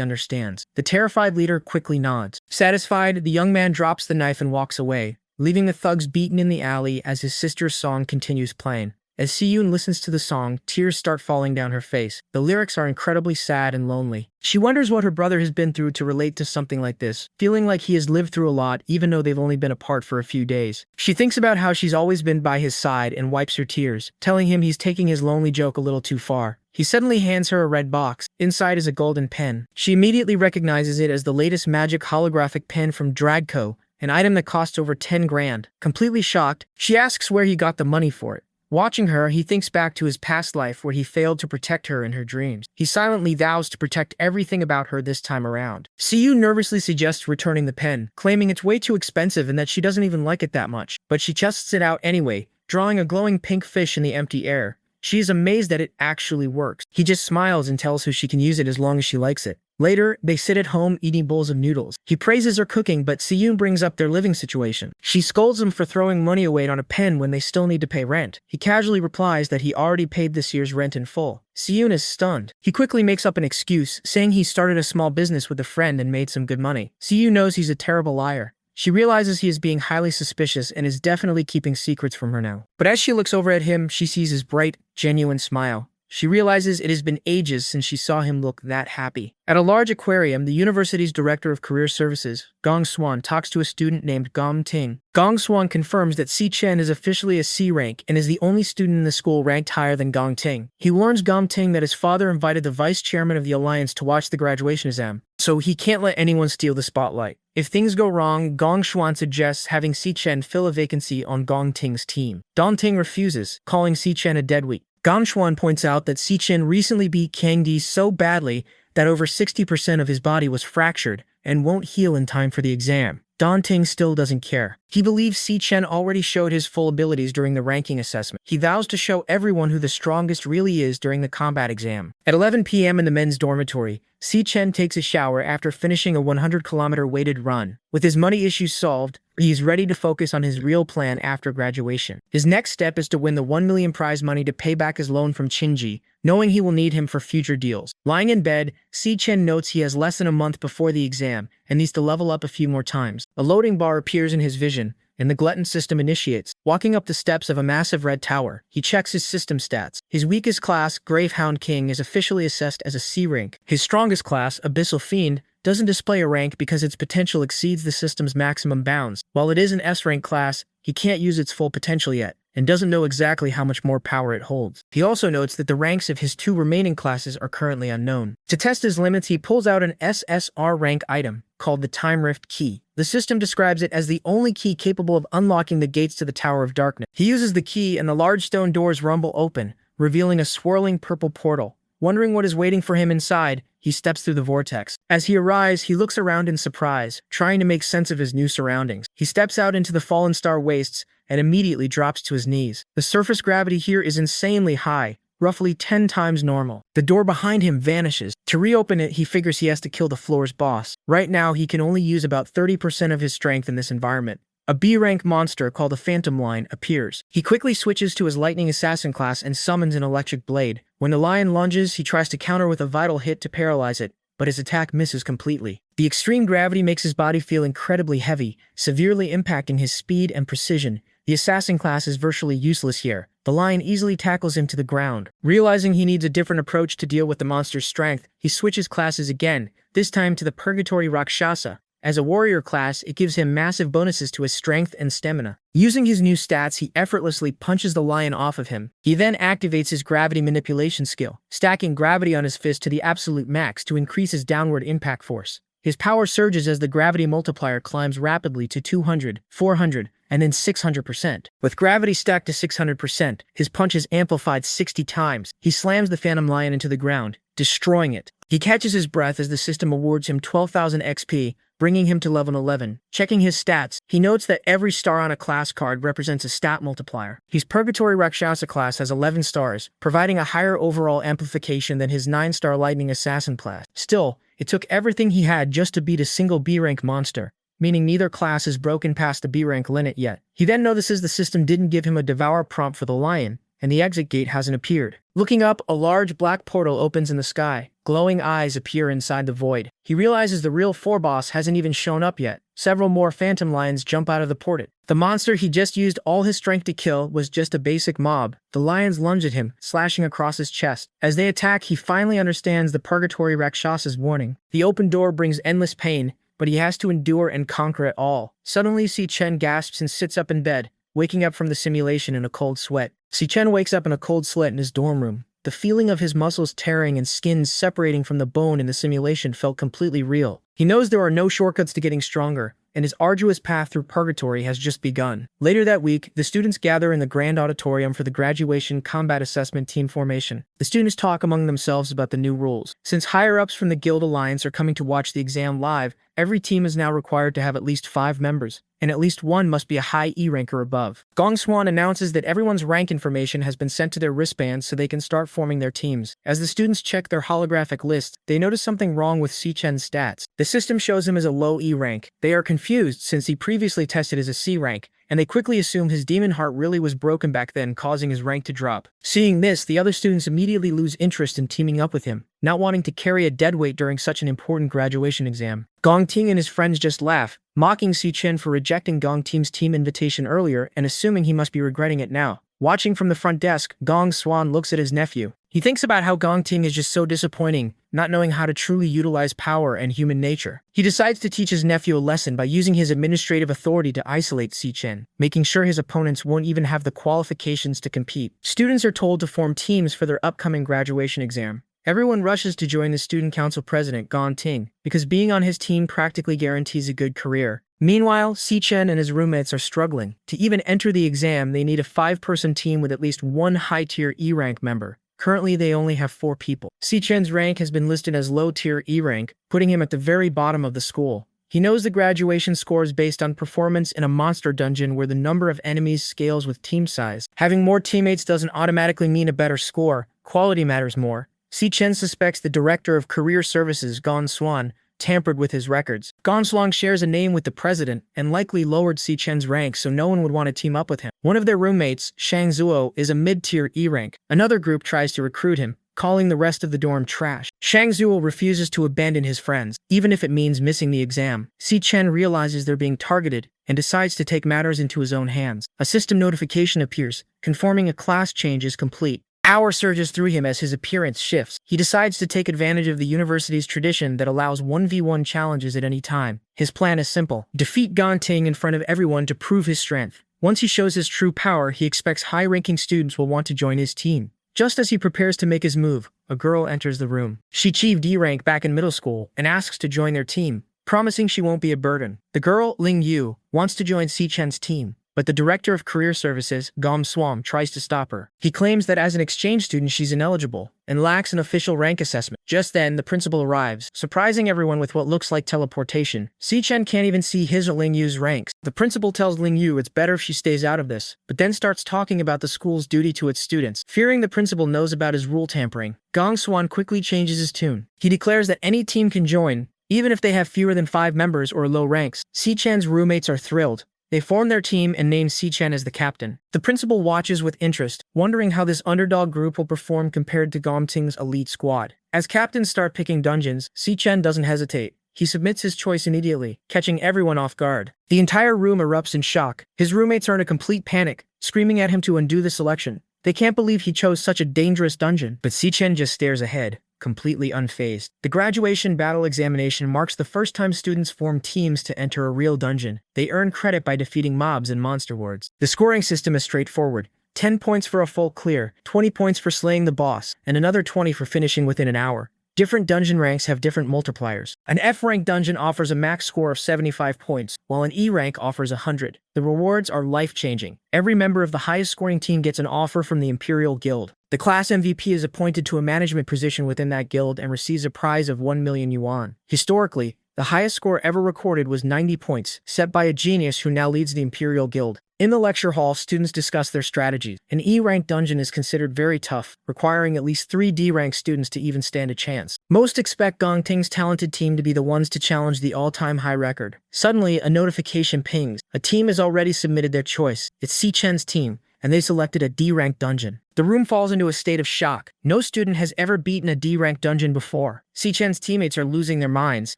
understands. The terrified leader quickly nods. Satisfied, the young man drops the knife and walks away, leaving the thugs beaten in the alley as his sister's song continues playing. As Si-Yun listens to the song, tears start falling down her face. The lyrics are incredibly sad and lonely. She wonders what her brother has been through to relate to something like this, feeling like he has lived through a lot even though they've only been apart for a few days. She thinks about how she's always been by his side and wipes her tears, telling him he's taking his lonely joke a little too far. He suddenly hands her a red box. Inside is a golden pen. She immediately recognizes it as the latest magic holographic pen from Dragco, an item that costs over 10 grand. Completely shocked, she asks where he got the money for it. Watching her, he thinks back to his past life where he failed to protect her in her dreams. He silently vows to protect everything about her this time around. Si-Yu nervously suggests returning the pen, claiming it's way too expensive and that she doesn't even like it that much. But she chests it out anyway, drawing a glowing pink fish in the empty air. She is amazed that it actually works. He just smiles and tells her she can use it as long as she likes it. Later, they sit at home eating bowls of noodles. He praises her cooking, but Siyun brings up their living situation. She scolds him for throwing money away on a pen when they still need to pay rent. He casually replies that he already paid this year's rent in full. Siyun is stunned. He quickly makes up an excuse, saying he started a small business with a friend and made some good money. Siyun knows he's a terrible liar. She realizes he is being highly suspicious and is definitely keeping secrets from her now. But as she looks over at him, she sees his bright, genuine smile. She realizes it has been ages since she saw him look that happy. At a large aquarium, the university's director of career services, Gong Swan, talks to a student named Gong Ting. Gong Swan confirms that Si Chen is officially a C rank and is the only student in the school ranked higher than Gong Ting. He warns Gong Ting that his father invited the vice chairman of the alliance to watch the graduation exam, so he can't let anyone steal the spotlight. If things go wrong, Gong Swan suggests having Si Chen fill a vacancy on Gong Ting's team. Gong Ting refuses, calling Si Chen a deadbeat. Gong Swan points out that Si Chen recently beat Kang Di so badly that over 60% of his body was fractured and won't heal in time for the exam. Gong Ting still doesn't care. He believes Si Chen already showed his full abilities during the ranking assessment. He vows to show everyone who the strongest really is during the combat exam. At 11 p.m. in the men's dormitory, Si Chen takes a shower after finishing a 100-kilometer weighted run. With his money issues solved, he is ready to focus on his real plan after graduation. His next step is to win the 1 million prize money to pay back his loan from Chinji, knowing he will need him for future deals. Lying in bed, Si Chen notes he has less than a month before the exam and needs to level up a few more times. A loading bar appears in his vision, and the glutton system initiates. Walking up the steps of a massive red tower, he checks his system stats. His weakest class, Gravehound King, is officially assessed as a C rank. His strongest class, Abyssal Fiend, doesn't display a rank because its potential exceeds the system's maximum bounds. While it is an S-rank class, he can't use its full potential yet, and doesn't know exactly how much more power it holds. He also notes that the ranks of his 2 remaining classes are currently unknown. To test his limits, he pulls out an SSS-Rank item called the Time Rift Key. The system describes it as the only key capable of unlocking the gates to the Tower of Darkness. He uses the key and the large stone doors rumble open, revealing a swirling purple portal. Wondering what is waiting for him inside, he steps through the vortex. As he arrives, he looks around in surprise, trying to make sense of his new surroundings. He steps out into the fallen star wastes and immediately drops to his knees. The surface gravity here is insanely high, roughly 10 times normal. The door behind him vanishes. To reopen it, he figures he has to kill the floor's boss. Right now, he can only use about 30% of his strength in this environment. A B-rank monster called the Phantom Lion appears. He quickly switches to his Lightning Assassin class and summons an electric blade. When the lion lunges, he tries to counter with a vital hit to paralyze it, but his attack misses completely. The extreme gravity makes his body feel incredibly heavy, severely impacting his speed and precision. The assassin class is virtually useless here. The lion easily tackles him to the ground. Realizing he needs a different approach to deal with the monster's strength, he switches classes again, this time to the Purgatory Rakshasa. As a warrior class, it gives him massive bonuses to his strength and stamina. Using his new stats, he effortlessly punches the lion off of him. He then activates his gravity manipulation skill, stacking gravity on his fist to the absolute max to increase his downward impact force. His power surges as the gravity multiplier climbs rapidly to 200, 400, and then 600%. With gravity stacked to 600%, his punch is amplified 60 times. He slams the Phantom Lion into the ground, destroying it. He catches his breath as the system awards him 12,000 XP, bringing him to level 11. Checking his stats, he notes that every star on a class card represents a stat multiplier. His Purgatory Rakshasa class has 11 stars, providing a higher overall amplification than his 9-star Lightning Assassin class. Still, it took everything he had just to beat a single B-rank monster, meaning neither class has broken past the B-rank limit yet. He then notices the system didn't give him a Devourer prompt for the lion, and the exit gate hasn't appeared. Looking up, a large black portal opens in the sky. Glowing eyes appear inside the void. He realizes the real 4 boss hasn't even shown up yet. Several more Phantom Lions jump out of the portal. The monster he just used all his strength to kill was just a basic mob. The lions lunge at him, slashing across his chest. As they attack, he finally understands the Purgatory Rakshasa's warning. The open door brings endless pain, but he has to endure and conquer it all. Suddenly, Si Chen gasps and sits up in bed, waking up from the simulation in a cold sweat. Si Chen wakes up in a cold sweat in his dorm room. The feeling of his muscles tearing and skin separating from the bone in the simulation felt completely real. He knows there are no shortcuts to getting stronger, and his arduous path through purgatory has just begun. Later that week, the students gather in the grand auditorium for the graduation combat assessment team formation. The students talk among themselves about the new rules. Since higher-ups from the Guild Alliance are coming to watch the exam live, Every team is now required to have at least 5 members, and at least one must be a high E rank or above. Gong Swan announces that everyone's rank information has been sent to their wristbands so they can start forming their teams. As the students check their holographic lists, they notice something wrong with Si Chen's stats. The system shows him as a low E rank. They are confused since he previously tested as a C rank, and they quickly assume his demon heart really was broken back then, causing his rank to drop. Seeing this, the other students immediately lose interest in teaming up with him, not wanting to carry a deadweight during such an important graduation exam. Gong Ting and his friends just laugh, mocking Si Chen for rejecting Gong Ting's team invitation earlier and assuming he must be regretting it now. Watching from the front desk, Gong Swan looks at his nephew. He thinks about how Gong Ting is just so disappointing, not knowing how to truly utilize power and human nature. He decides to teach his nephew a lesson by using his administrative authority to isolate Si Chen, making sure his opponents won't even have the qualifications to compete. Students are told to form teams for their upcoming graduation exam. Everyone rushes to join the student council president, Gong Ting, because being on his team practically guarantees a good career. Meanwhile, Si Chen and his roommates are struggling. To even enter the exam, they need a 5-person team with at least one high-tier E rank member. Currently, they only have 4 people. Si Chen's rank has been listed as low-tier E rank, putting him at the very bottom of the school. He knows the graduation scores based on performance in a monster dungeon where the number of enemies scales with team size. Having more teammates doesn't automatically mean a better score. Quality matters more. Si Chen suspects the director of career services, Gong Swan, tampered with his records. Gong Swan shares a name with the president and likely lowered Si Chen's rank so no one would want to team up with him. One of their roommates, Shang Zuo, is a mid-tier E rank. Another group tries to recruit him, calling the rest of the dorm trash. Shang Zuo refuses to abandon his friends, even if it means missing the exam. Si Chen realizes they're being targeted and decides to take matters into his own hands. A system notification appears, confirming a class change is complete. Awe surges through him as his appearance shifts. He decides to take advantage of the university's tradition that allows 1v1 challenges at any time. His plan is simple: defeat Gong Ting in front of everyone to prove his strength. Once he shows his true power, he expects high-ranking students will want to join his team. Just as he prepares to make his move, a girl enters the room. She achieved D rank back in middle school and asks to join their team, promising she won't be a burden. The girl, Ling Yu, wants to join Si Chen's team, but the director of career services, Gong Swan, tries to stop her. He claims that as an exchange student she's ineligible and lacks an official rank assessment. Just then, the principal arrives, surprising everyone with what looks like teleportation. Si Chen can't even see his or Ling Yu's ranks. The principal tells Ling Yu it's better if she stays out of this, but then starts talking about the school's duty to its students. Fearing the principal knows about his rule tampering, Gong Swan quickly changes his tune. He declares that any team can join, even if they have fewer than 5 members or low ranks. Si Chen's roommates are thrilled. They form their team and name Si Chen as the captain. The principal watches with interest, wondering how this underdog group will perform compared to Gong Ting's elite squad. As captains start picking dungeons, Si Chen doesn't hesitate. He submits his choice immediately, catching everyone off guard. The entire room erupts in shock. His roommates are in a complete panic, screaming at him to undo the selection. They can't believe he chose such a dangerous dungeon, but Si Chen just stares ahead, completely unfazed. The graduation battle examination marks the first time students form teams to enter a real dungeon. They earn credit by defeating mobs and monster wards. The scoring system is straightforward. 10 points for a full clear, 20 points for slaying the boss, and another 20 for finishing within an hour. Different dungeon ranks have different multipliers. An F-rank dungeon offers a max score of 75 points, while an E rank offers 100. The rewards are life-changing. Every member of the highest-scoring team gets an offer from the Imperial Guild. The class MVP is appointed to a management position within that guild and receives a prize of 1 million yuan. Historically, the highest score ever recorded was 90 points, set by a genius who now leads the Imperial Guild. In the lecture hall, students discuss their strategies. An E-rank dungeon is considered very tough, requiring at least 3 D-rank students to even stand a chance. Most expect Gong Ting's talented team to be the ones to challenge the all-time high record. Suddenly, a notification pings. A team has already submitted their choice. It's Si Chen's team, and they selected a D-rank dungeon. The room falls into a state of shock. No student has ever beaten a D-rank dungeon before. Si Chen's teammates are losing their minds,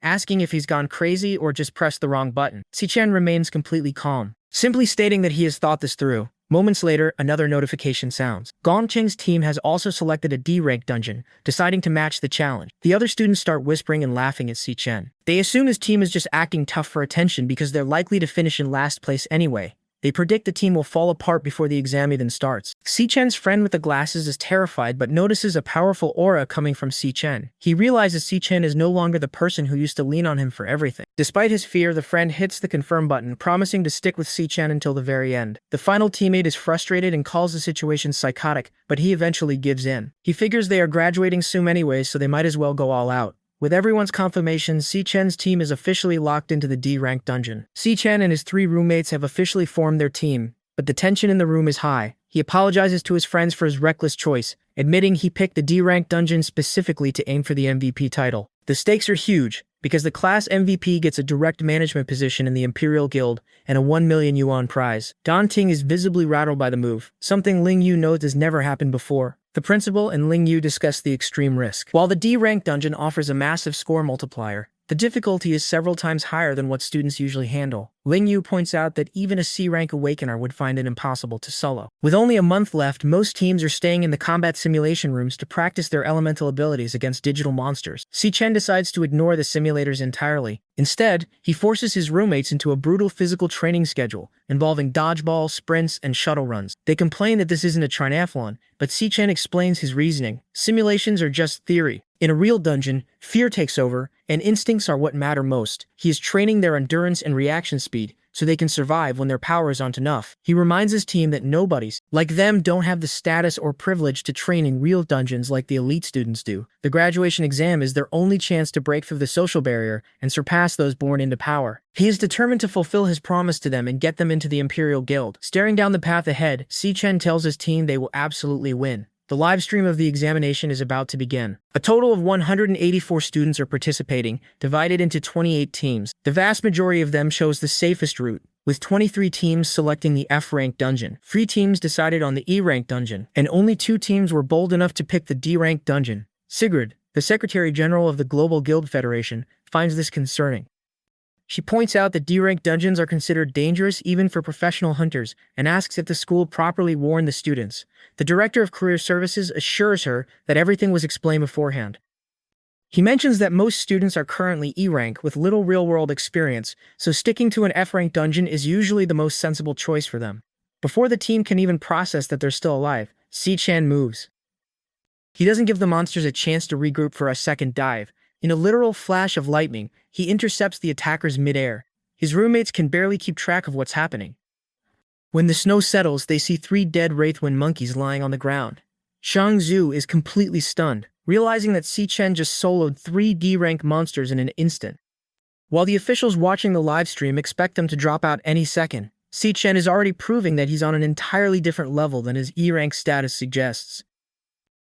asking if he's gone crazy or just pressed the wrong button. Si Chen remains completely calm, simply stating that he has thought this through. Moments later, another notification sounds. Gong Ting's team has also selected a D-rank dungeon, deciding to match the challenge. The other students start whispering and laughing at Si Chen. They assume his team is just acting tough for attention because they're likely to finish in last place anyway. They predict the team will fall apart before the exam even starts. Si Chen's friend with the glasses is terrified but notices a powerful aura coming from Si Chen. He realizes Si Chen is no longer the person who used to lean on him for everything. Despite his fear, the friend hits the confirm button, promising to stick with Si Chen until the very end. The final teammate is frustrated and calls the situation psychotic, but he eventually gives in. He figures they are graduating soon anyway, so they might as well go all out. With everyone's confirmation, Si-Chen's team is officially locked into the D-rank dungeon. Si-Chen and his 3 roommates have officially formed their team, but the tension in the room is high. He apologizes to his friends for his reckless choice, admitting he picked the D-rank dungeon specifically to aim for the MVP title. The stakes are huge, because the class MVP gets a direct management position in the Imperial Guild and a 1 million yuan prize. Dan Ting is visibly rattled by the move, something Ling Yu knows has never happened before. The principal and Ling Yu discuss the extreme risk. While the D-rank dungeon offers a massive score multiplier, the difficulty is several times higher than what students usually handle. Ling Yu points out that even a C-rank awakener would find it impossible to solo. With only a month left, most teams are staying in the combat simulation rooms to practice their elemental abilities against digital monsters. Si-Chen decides to ignore the simulators entirely. Instead, he forces his roommates into a brutal physical training schedule, involving dodgeball, sprints, and shuttle runs. They complain that this isn't a triathlon, but Si-Chen explains his reasoning. Simulations are just theory. In a real dungeon, fear takes over, and instincts are what matter most. He is training their endurance and reaction speed, so they can survive when their powers aren't enough. He reminds his team that nobodies, like them, don't have the status or privilege to train in real dungeons like the elite students do. The graduation exam is their only chance to break through the social barrier and surpass those born into power. He is determined to fulfill his promise to them and get them into the Imperial Guild. Staring down the path ahead, Si-Chen tells his team they will absolutely win. The live stream of the examination is about to begin. A total of 184 students are participating, divided into 28 teams. The vast majority of them chose the safest route, with 23 teams selecting the F-rank dungeon. 3 teams decided on the E-rank dungeon, and only 2 teams were bold enough to pick the D-rank dungeon. Sigrid, the Secretary General of the Global Guild Federation, finds this concerning. She points out that D-rank dungeons are considered dangerous even for professional hunters and asks if the school properly warned the students. The Director of Career Services assures her that everything was explained beforehand. He mentions that most students are currently E-rank with little real-world experience, so sticking to an F-rank dungeon is usually the most sensible choice for them. Before the team can even process that they're still alive, Si-Chen moves. He doesn't give the monsters a chance to regroup for a second dive. In a literal flash of lightning, he intercepts the attackers mid-air. His roommates can barely keep track of what's happening. When the snow settles, they see 3 dead Wraithwind monkeys lying on the ground. Shang Zhu is completely stunned, realizing that Si-Chen just soloed 3 D-rank monsters in an instant. While the officials watching the livestream expect them to drop out any second, Si-Chen is already proving that he's on an entirely different level than his E-rank status suggests.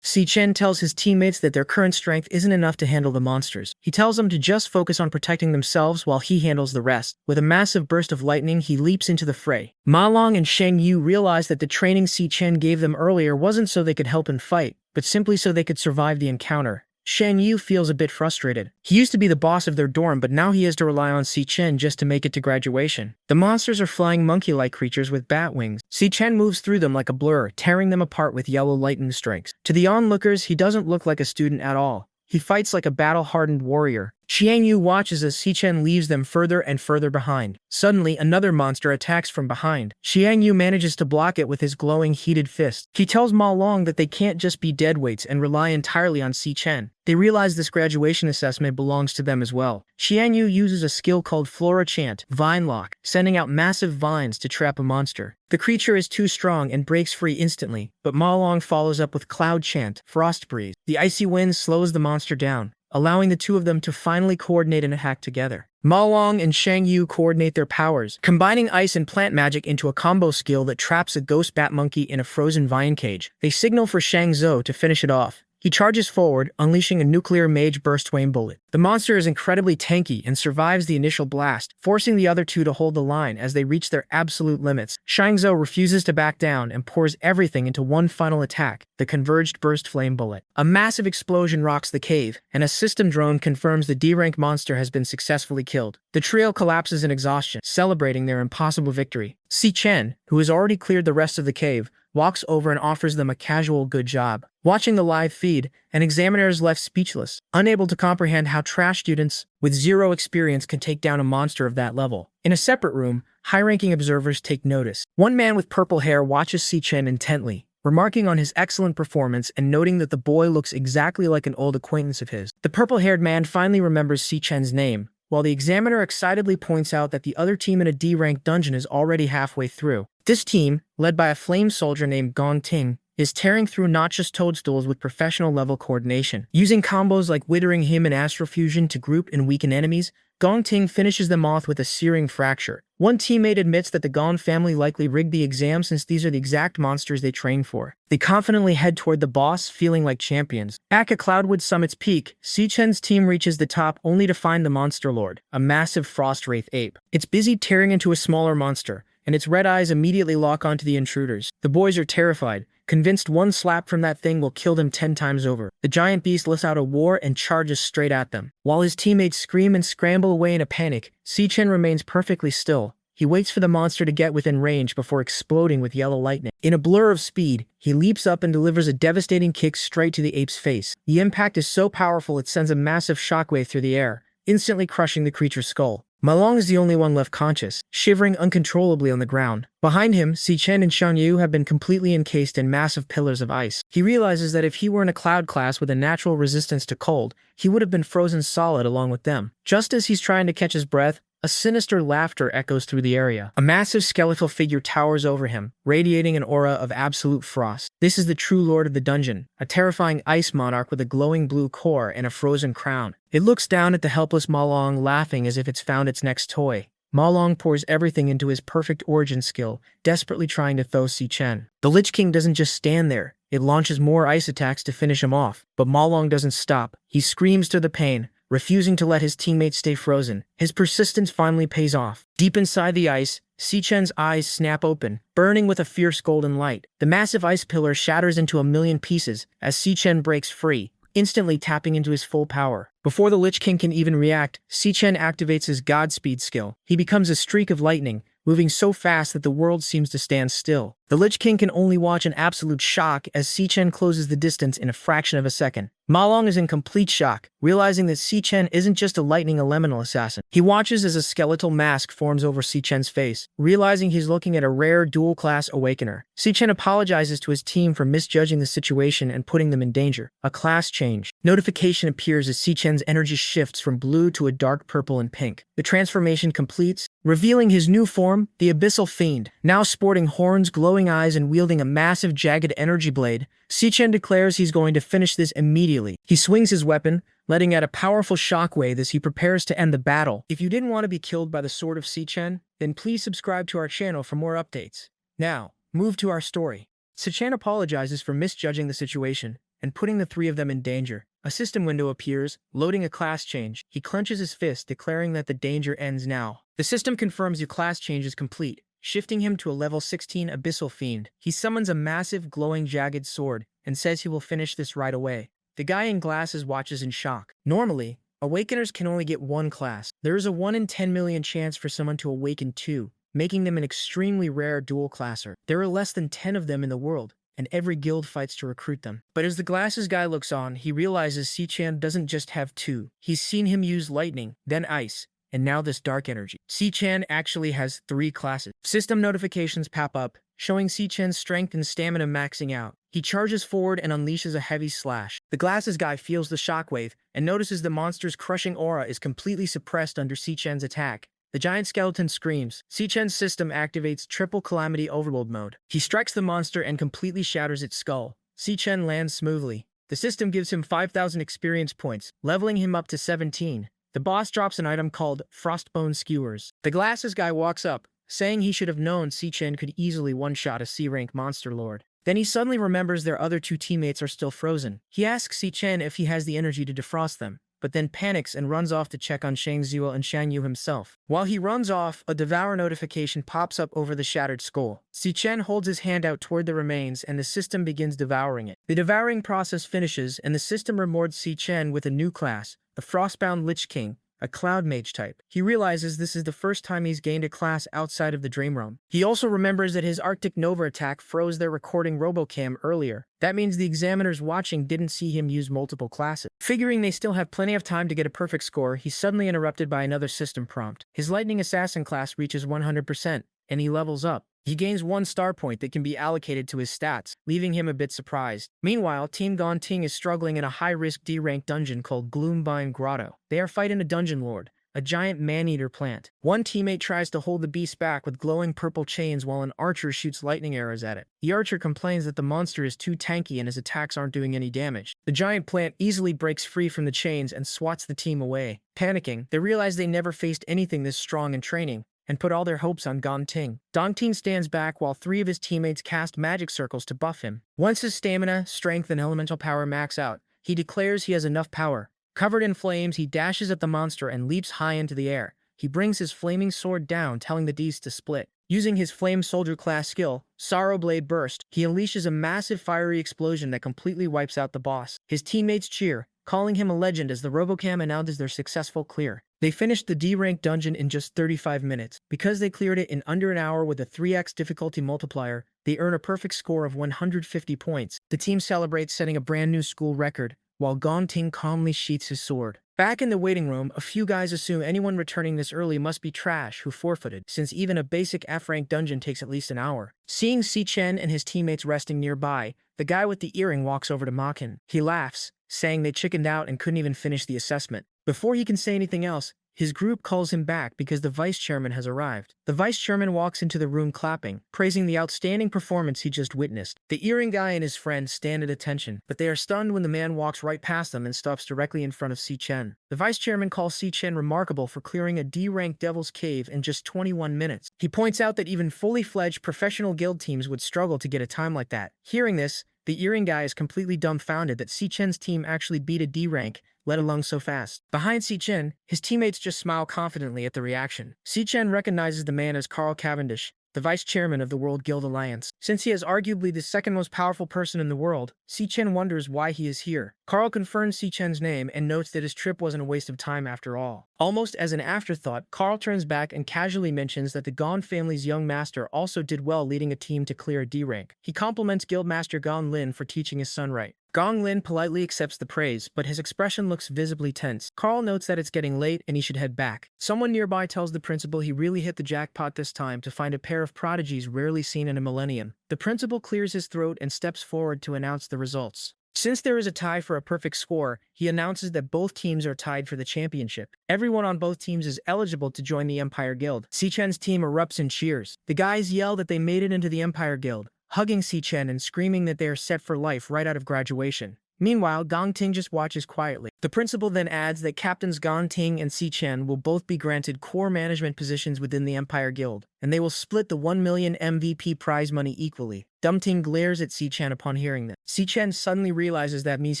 Si-Chen tells his teammates that their current strength isn't enough to handle the monsters. He tells them to just focus on protecting themselves while he handles the rest. With a massive burst of lightning, he leaps into the fray. Ma Long and Sheng Yu realize that the training Si-Chen gave them earlier wasn't so they could help him fight, but simply so they could survive the encounter. Sheng Yu feels a bit frustrated. He used to be the boss of their dorm, but now he has to rely on Si-Chen just to make it to graduation. The monsters are flying monkey-like creatures with bat wings. Si-Chen moves through them like a blur, tearing them apart with yellow lightning strikes. To the onlookers, he doesn't look like a student at all. He fights like a battle-hardened warrior. Xiang Yu watches as Si-Chen leaves them further and further behind. Suddenly, another monster attacks from behind. Xiang Yu manages to block it with his glowing, heated fist. He tells Ma Long that they can't just be deadweights and rely entirely on Si-Chen. They realize this graduation assessment belongs to them as well. Xiang Yu uses a skill called Flora Chant, Vine Lock, sending out massive vines to trap a monster. The creature is too strong and breaks free instantly, but Ma Long follows up with Cloud Chant, Frost Breeze. The icy wind slows the monster down, allowing the 2 of them to finally coordinate an attack together. Ma Long and Shang Yu coordinate their powers, combining ice and plant magic into a combo skill that traps a ghost bat monkey in a frozen vine cage. They signal for Shang Zhou to finish it off. He charges forward, unleashing a nuclear mage burst flame bullet. The monster is incredibly tanky and survives the initial blast, forcing the other 2 to hold the line as they reach their absolute limits. Shang Zhou refuses to back down and pours everything into one final attack, the converged burst flame bullet. A massive explosion rocks the cave, and a system drone confirms the D-rank monster has been successfully killed. The trio collapses in exhaustion, celebrating their impossible victory. Si-Chen, who has already cleared the rest of the cave, walks over and offers them a casual good job. Watching the live feed, an examiner is left speechless, unable to comprehend how trash students with 0 experience can take down a monster of that level. In a separate room, high-ranking observers take notice. One man with purple hair watches Si-Chen intently, remarking on his excellent performance and noting that the boy looks exactly like an old acquaintance of his. The purple-haired man finally remembers Si-Chen's name, while the examiner excitedly points out that the other team in a D-rank dungeon is already halfway through. This team, led by a flame soldier named Gong Ting, is tearing through not just toadstools with professional-level coordination. Using combos like Withering Him and Astrofusion to group and weaken enemies, Gong Ting finishes them off with a searing fracture. One teammate admits that the Gong family likely rigged the exam since these are the exact monsters they train for. They confidently head toward the boss, feeling like champions. Back at Cloudwood Summit's peak, Si Chen's team reaches the top only to find the Monster Lord, a massive frost wraith ape. It's busy tearing into a smaller monster, and its red eyes immediately lock onto the intruders. The boys are terrified, convinced one slap from that thing will kill them 10 times over. The giant beast lets out a roar and charges straight at them. While his teammates scream and scramble away in a panic, Si Chen remains perfectly still. He waits for the monster to get within range before exploding with yellow lightning. In a blur of speed, he leaps up and delivers a devastating kick straight to the ape's face. The impact is so powerful it sends a massive shockwave through the air, instantly crushing the creature's skull. Ma Long is the only one left conscious, shivering uncontrollably on the ground. Behind him, Si Chen and Shan Yu have been completely encased in massive pillars of ice. He realizes that if he were in a cloud class with a natural resistance to cold, he would have been frozen solid along with them. Just as he's trying to catch his breath, a sinister laughter echoes through the area. A massive skeletal figure towers over him, radiating an aura of absolute frost. This is the true lord of the dungeon, a terrifying ice monarch with a glowing blue core and a frozen crown. It looks down at the helpless Ma Long, laughing as if it's found its next toy. Ma Long pours everything into his perfect origin skill, desperately trying to thaw Si Chen. The Lich King doesn't just stand there. It launches more ice attacks to finish him off, but Ma Long doesn't stop. He screams through the pain, refusing to let his teammates stay frozen. His persistence finally pays off. Deep inside the ice, Si Chen's eyes snap open, burning with a fierce golden light. The massive ice pillar shatters into a million pieces as Si Chen breaks free, instantly tapping into his full power. Before the Lich King can even react, Si Chen activates his Godspeed skill. He becomes a streak of lightning, moving so fast that the world seems to stand still. The Lich King can only watch in absolute shock as Si Chen closes the distance in a fraction of a second. Ma Long is in complete shock, realizing that Si Chen isn't just a lightning elemental assassin. He watches as a skeletal mask forms over Si Chen's face, realizing he's looking at a rare dual-class awakener. Si Chen apologizes to his team for misjudging the situation and putting them in danger. A class change. Notification appears as Si Chen's energy shifts from blue to a dark purple and pink. The transformation completes, revealing his new form, the Abyssal Fiend. Now sporting horns, glowing eyes, and wielding a massive jagged energy blade, Si Chen declares he's going to finish this immediately. He swings his weapon, letting out a powerful shockwave as he prepares to end the battle. If you didn't want to be killed by the sword of Si Chen, then please subscribe to our channel for more updates. Now, move to our story. Si Chen apologizes for misjudging the situation and putting the three of them in danger. A system window appears, loading a class change. He clenches his fist, declaring that the danger ends now. The system confirms your class change is complete, shifting him to a level 16 Abyssal Fiend. He summons a massive, glowing, jagged sword and says he will finish this right away. The guy in glasses watches in shock. Normally, Awakeners can only get one class. There is a 1 in 10 million chance for someone to awaken two, making them an extremely rare dual classer. There are less than 10 of them in the world, and every guild fights to recruit them. But as the glasses guy looks on, he realizes Si Chen doesn't just have two. He's seen him use lightning, then ice, and now this dark energy. Si Chen actually has 3 classes. System notifications pop up, showing Si Chen's strength and stamina maxing out. He charges forward and unleashes a heavy slash. The glasses guy feels the shockwave and notices the monster's crushing aura is completely suppressed under Si Chen's attack. The giant skeleton screams. Si Chen's system activates triple calamity overload mode. He strikes the monster and completely shatters its skull. Si Chen lands smoothly. The system gives him 5,000 experience points, leveling him up to 17. The boss drops an item called Frostbone Skewers. The glasses guy walks up, saying he should have known Si Chen could easily one-shot a C-rank monster lord. Then he suddenly remembers their other 2 teammates are still frozen. He asks Si Chen if he has the energy to defrost them, but then panics and runs off to check on Shang Zhuo and Shan Yu himself. While he runs off, a Devourer notification pops up over the shattered skull. Si Chen holds his hand out toward the remains and the system begins devouring it. The devouring process finishes and the system rewards Si Chen with a new class, the Frostbound Lich King, a Cloud Mage type. He realizes this is the first time he's gained a class outside of the Dream Realm. He also remembers that his Arctic Nova attack froze their recording Robocam earlier. That means the examiners watching didn't see him use multiple classes. Figuring they still have plenty of time to get a perfect score, he's suddenly interrupted by another system prompt. His Lightning Assassin class reaches 100%, and he levels up. He gains 1 star point that can be allocated to his stats, leaving him a bit surprised. Meanwhile, Team Gong Ting is struggling in a high-risk D-rank dungeon called Gloombind Grotto. They are fighting a dungeon lord, a giant man-eater plant. One teammate tries to hold the beast back with glowing purple chains while an archer shoots lightning arrows at it. The archer complains that the monster is too tanky and his attacks aren't doing any damage. The giant plant easily breaks free from the chains and swats the team away. Panicking, they realize they never faced anything this strong in training, and put all their hopes on Gongting. Gongting stands back while 3 of his teammates cast magic circles to buff him. Once his stamina, strength, and elemental power max out, he declares he has enough power. Covered in flames, he dashes at the monster and leaps high into the air. He brings his flaming sword down, telling the beast to split. Using his Flame Soldier class skill, Sorrow Blade Burst, he unleashes a massive fiery explosion that completely wipes out the boss. His teammates cheer, calling him a legend as the Robocam announces their successful clear. They finished the D-rank dungeon in just 35 minutes. Because they cleared it in under an hour with a 3x difficulty multiplier, they earn a perfect score of 150 points. The team celebrates setting a brand new school record, while Gongting calmly sheaths his sword. Back in the waiting room, a few guys assume anyone returning this early must be trash who forfeited, since even a basic F-rank dungeon takes at least an hour. Seeing Si Chen and his teammates resting nearby, the guy with the earring walks over to mock him. He laughs, saying they chickened out and couldn't even finish the assessment. Before he can say anything else, his group calls him back because the vice chairman has arrived. The vice chairman walks into the room clapping, praising the outstanding performance he just witnessed. The earring guy and his friend stand at attention, but they are stunned when the man walks right past them and stops directly in front of Si Chen. The vice chairman calls Si Chen remarkable for clearing a D-rank Devil's Cave in just 21 minutes. He points out that even fully fledged professional guild teams would struggle to get a time like that. Hearing this, the earring guy is completely dumbfounded that Si Chen's team actually beat a D-rank, let alone so fast. Behind Si Chen, his teammates just smile confidently at the reaction. Si Chen recognizes the man as Carl Cavendish, the vice chairman of the World Guild Alliance. Since he is arguably the second most powerful person in the world, Si Chen wonders why he is here. Carl confirms Si Chen's name and notes that his trip wasn't a waste of time after all. Almost as an afterthought, Carl turns back and casually mentions that the Gon family's young master also did well leading a team to clear a D-rank. He compliments Guildmaster Gong Lin for teaching his son right. Gong Lin politely accepts the praise, but his expression looks visibly tense. Carl notes that it's getting late and he should head back. Someone nearby tells the principal he really hit the jackpot this time to find a pair of prodigies rarely seen in a millennium. The principal clears his throat and steps forward to announce the results. Since there is a tie for a perfect score, he announces that both teams are tied for the championship. Everyone on both teams is eligible to join the Empire Guild. Si Chen's team erupts in cheers. The guys yell that they made it into the Empire Guild, hugging Si Chen and screaming that they are set for life right out of graduation. Meanwhile, Gongting just watches quietly. The principal then adds that Captains Gongting and Si Chen will both be granted core management positions within the Empire Guild, and they will split the 1 million MVP prize money equally. Dumting glares at Si Chen upon hearing this. Si Chen suddenly realizes that means